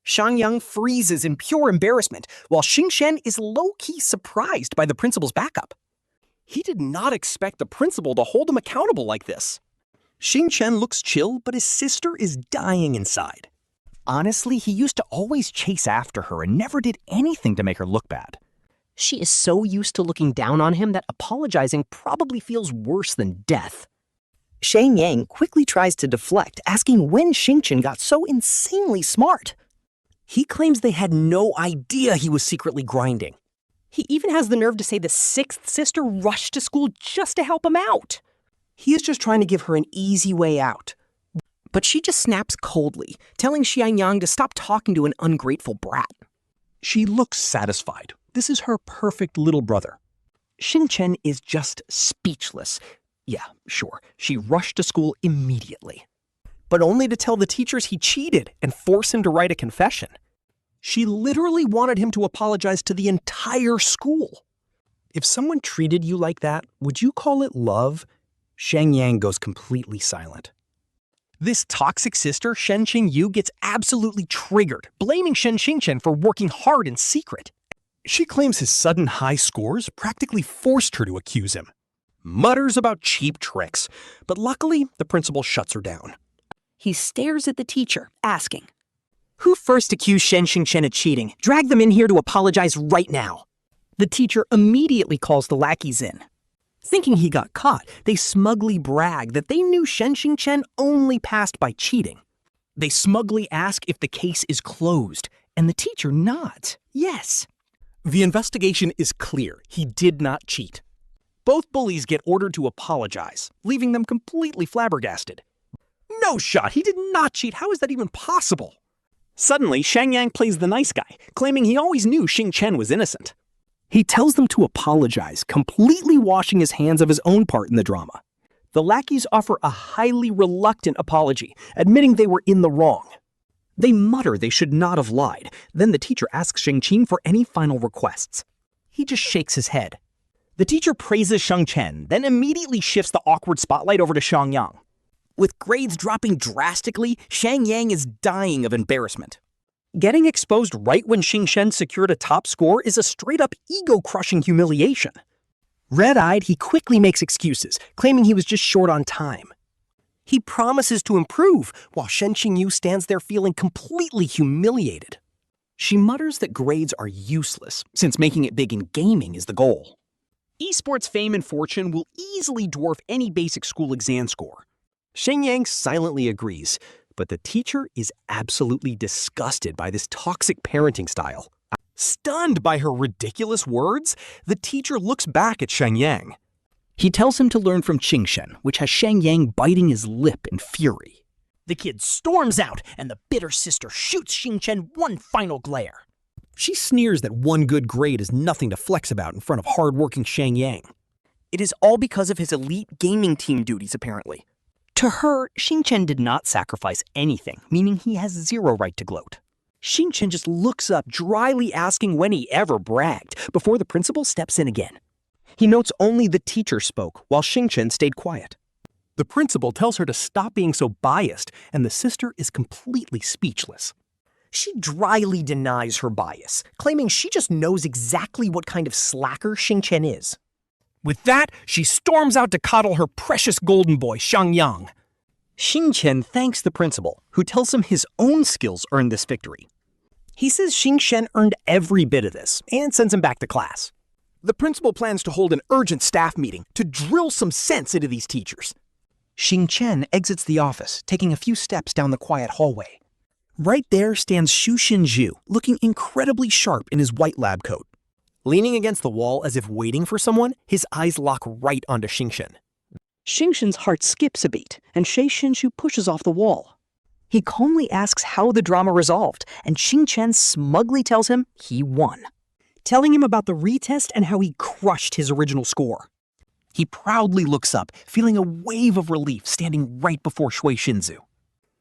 Xiang Yang freezes in pure embarrassment, while Xingchen is low-key surprised by the principal's backup. He did not expect the principal to hold him accountable like this. Xingchen looks chill, but his sister is dying inside. Honestly, he used to always chase after her and never did anything to make her look bad. She is so used to looking down on him that apologizing probably feels worse than death. Xiang Yang quickly tries to deflect, asking when Xingchen got so insanely smart. He claims they had no idea he was secretly grinding. He even has the nerve to say the sixth sister rushed to school just to help him out. He is just trying to give her an easy way out. But she just snaps coldly, telling Xiang Yang to stop talking to an ungrateful brat. She looks satisfied. This is her perfect little brother. Xingchen is just speechless. Yeah, sure, she rushed to school immediately. But only to tell the teachers he cheated and force him to write a confession. She literally wanted him to apologize to the entire school. If someone treated you like that, would you call it love? Xiang Yang goes completely silent. This toxic sister, Shen Xingyu, gets absolutely triggered, blaming Shen Xingchen for working hard in secret. She claims his sudden high scores practically forced her to accuse him. Mutters about cheap tricks, but luckily the principal shuts her down. He stares at the teacher, asking, "Who first accused Shen Xingchen of cheating? Drag them in here to apologize right now." The teacher immediately calls the lackeys in. Thinking he got caught, they smugly brag that they knew Shen Xingchen only passed by cheating. They smugly ask if the case is closed, and the teacher nods, yes. The investigation is clear. He did not cheat. Both bullies get ordered to apologize, leaving them completely flabbergasted. No shot, he did not cheat. How is that even possible? Suddenly, Xiang Yang plays the nice guy, claiming he always knew Xingchen was innocent. He tells them to apologize, completely washing his hands of his own part in the drama. The lackeys offer a highly reluctant apology, admitting they were in the wrong. They mutter they should not have lied. Then the teacher asks Xingchen for any final requests. He just shakes his head. The teacher praises Xingchen, then immediately shifts the awkward spotlight over to Xiang Yang. With grades dropping drastically, Xiang Yang is dying of embarrassment. Getting exposed right when Xingchen secured a top score is a straight-up ego-crushing humiliation. Red-eyed, he quickly makes excuses, claiming he was just short on time. He promises to improve, while Shen Xingyu stands there feeling completely humiliated. She mutters that grades are useless, since making it big in gaming is the goal. Esports fame and fortune will easily dwarf any basic school exam score. Shen Yang silently agrees, but the teacher is absolutely disgusted by this toxic parenting style. Stunned by her ridiculous words, the teacher looks back at Xiang Yang. He tells him to learn from Xingchen, which has Xiang Yang biting his lip in fury. The kid storms out, and the bitter sister shoots Xingchen one final glare. She sneers that one good grade is nothing to flex about in front of hard-working Xiang Yang. It is all because of his elite gaming team duties, apparently. To her, Xingchen did not sacrifice anything, meaning he has zero right to gloat. Xingchen just looks up, dryly asking when he ever bragged, before the principal steps in again. He notes only the teacher spoke, while Xingchen stayed quiet. The principal tells her to stop being so biased, and the sister is completely speechless. She dryly denies her bias, claiming she just knows exactly what kind of slacker Xingchen is. With that, she storms out to coddle her precious golden boy, Xiang Yang. Xingchen thanks the principal, who tells him his own skills earned this victory. He says Xingchen earned every bit of this, and sends him back to class. The principal plans to hold an urgent staff meeting to drill some sense into these teachers. Xingchen exits the office, taking a few steps down the quiet hallway. Right there stands Xue Xinzhu, looking incredibly sharp in his white lab coat. Leaning against the wall as if waiting for someone, his eyes lock right onto Xingchen. Xingchen's heart skips a beat, and Xue Xinzhu pushes off the wall. He calmly asks how the drama resolved, and Xingchen smugly tells him he won, telling him about the retest and how he crushed his original score. He proudly looks up, feeling a wave of relief standing right before Xue Xinzhu.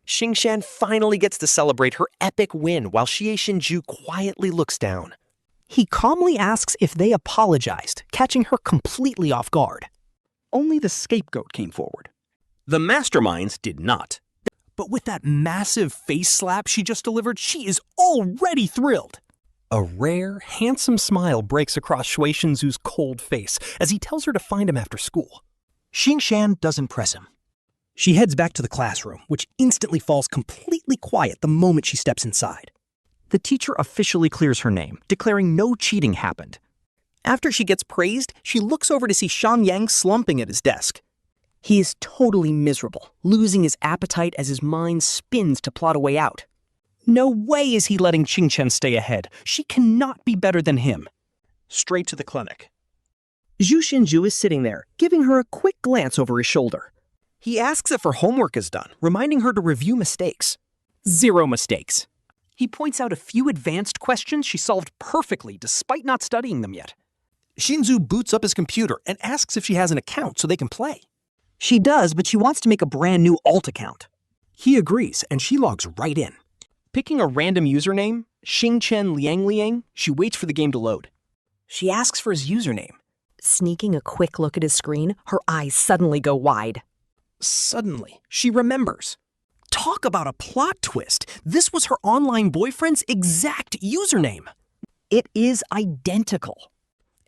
Xingchen finally gets to celebrate her epic win while Xue Xinzhu quietly looks down. He calmly asks if they apologized, catching her completely off guard. Only the scapegoat came forward. The masterminds did not. But with that massive face slap she just delivered, she is already thrilled. A rare, handsome smile breaks across Xue Xinzhu's cold face as he tells her to find him after school. Xingchen doesn't press him. She heads back to the classroom, which instantly falls completely quiet the moment she steps inside. The teacher officially clears her name, declaring no cheating happened. After she gets praised, she looks over to see Xiang Yang slumping at his desk. He is totally miserable, losing his appetite as his mind spins to plot a way out. No way is he letting Xingchen stay ahead. She cannot be better than him. Straight to the clinic. Xue Xinzhu is sitting there, giving her a quick glance over his shoulder. He asks if her homework is done, reminding her to review mistakes. 0 mistakes. He points out a few advanced questions she solved perfectly despite not studying them yet. Xinzhu boots up his computer and asks if she has an account so they can play. She does, but she wants to make a brand new alt account. He agrees, and she logs right in. Picking a random username, Xingchen Liang, she waits for the game to load. She asks for his username. Sneaking a quick look at his screen, her eyes suddenly go wide. Suddenly, she remembers. Talk about a plot twist. This was her online boyfriend's exact username. It is identical.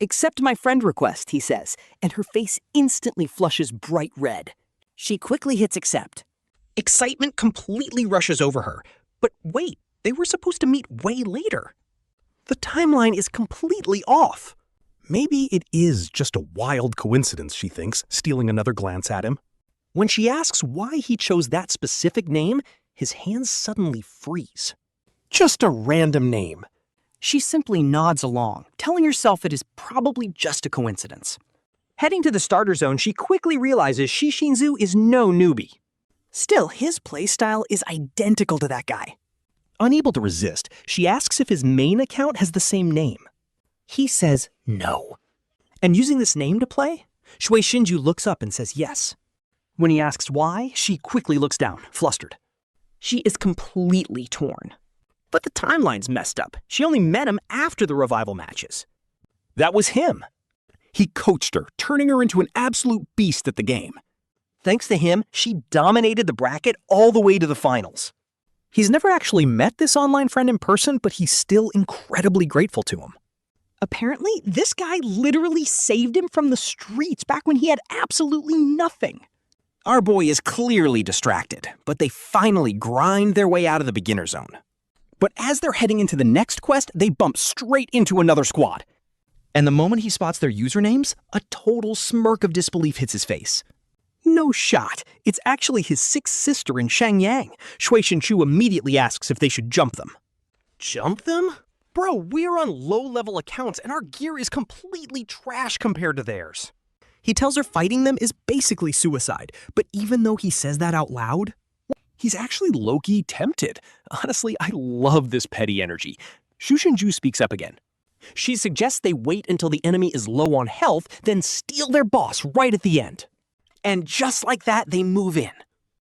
Accept my friend request, he says, and her face instantly flushes bright red. She quickly hits accept. Excitement completely rushes over her. But wait, they were supposed to meet way later. The timeline is completely off. Maybe it is just a wild coincidence, she thinks, stealing another glance at him. When she asks why he chose that specific name, his hands suddenly freeze. Just a random name. She simply nods along, telling herself it is probably just a coincidence. Heading to the starter zone, she quickly realizes Xue Xinzhu is no newbie. Still, his playstyle is identical to that guy. Unable to resist, she asks if his main account has the same name. He says no. And using this name to play, Xue Xinzhu looks up and says yes. When he asks why, she quickly looks down, flustered. She is completely torn. But the timeline's messed up. She only met him after the revival matches. That was him. He coached her, turning her into an absolute beast at the game. Thanks to him, she dominated the bracket all the way to the finals. He's never actually met this online friend in person, but he's still incredibly grateful to him. Apparently, this guy literally saved him from the streets back when he had absolutely nothing. Our boy is clearly distracted, but they finally grind their way out of the beginner zone. But as they're heading into the next quest, they bump straight into another squad. And the moment he spots their usernames, a total smirk of disbelief hits his face. No shot. It's actually his sixth sister in Xiang Yang. Xue Xinzhu immediately asks if they should jump them. Jump them? Bro, we're on low-level accounts and our gear is completely trash compared to theirs. He tells her fighting them is basically suicide, but even though he says that out loud, he's actually low-key tempted. Honestly, I love this petty energy. Xue Xinzhu speaks up again. She suggests they wait until the enemy is low on health, then steal their boss right at the end. And just like that, they move in.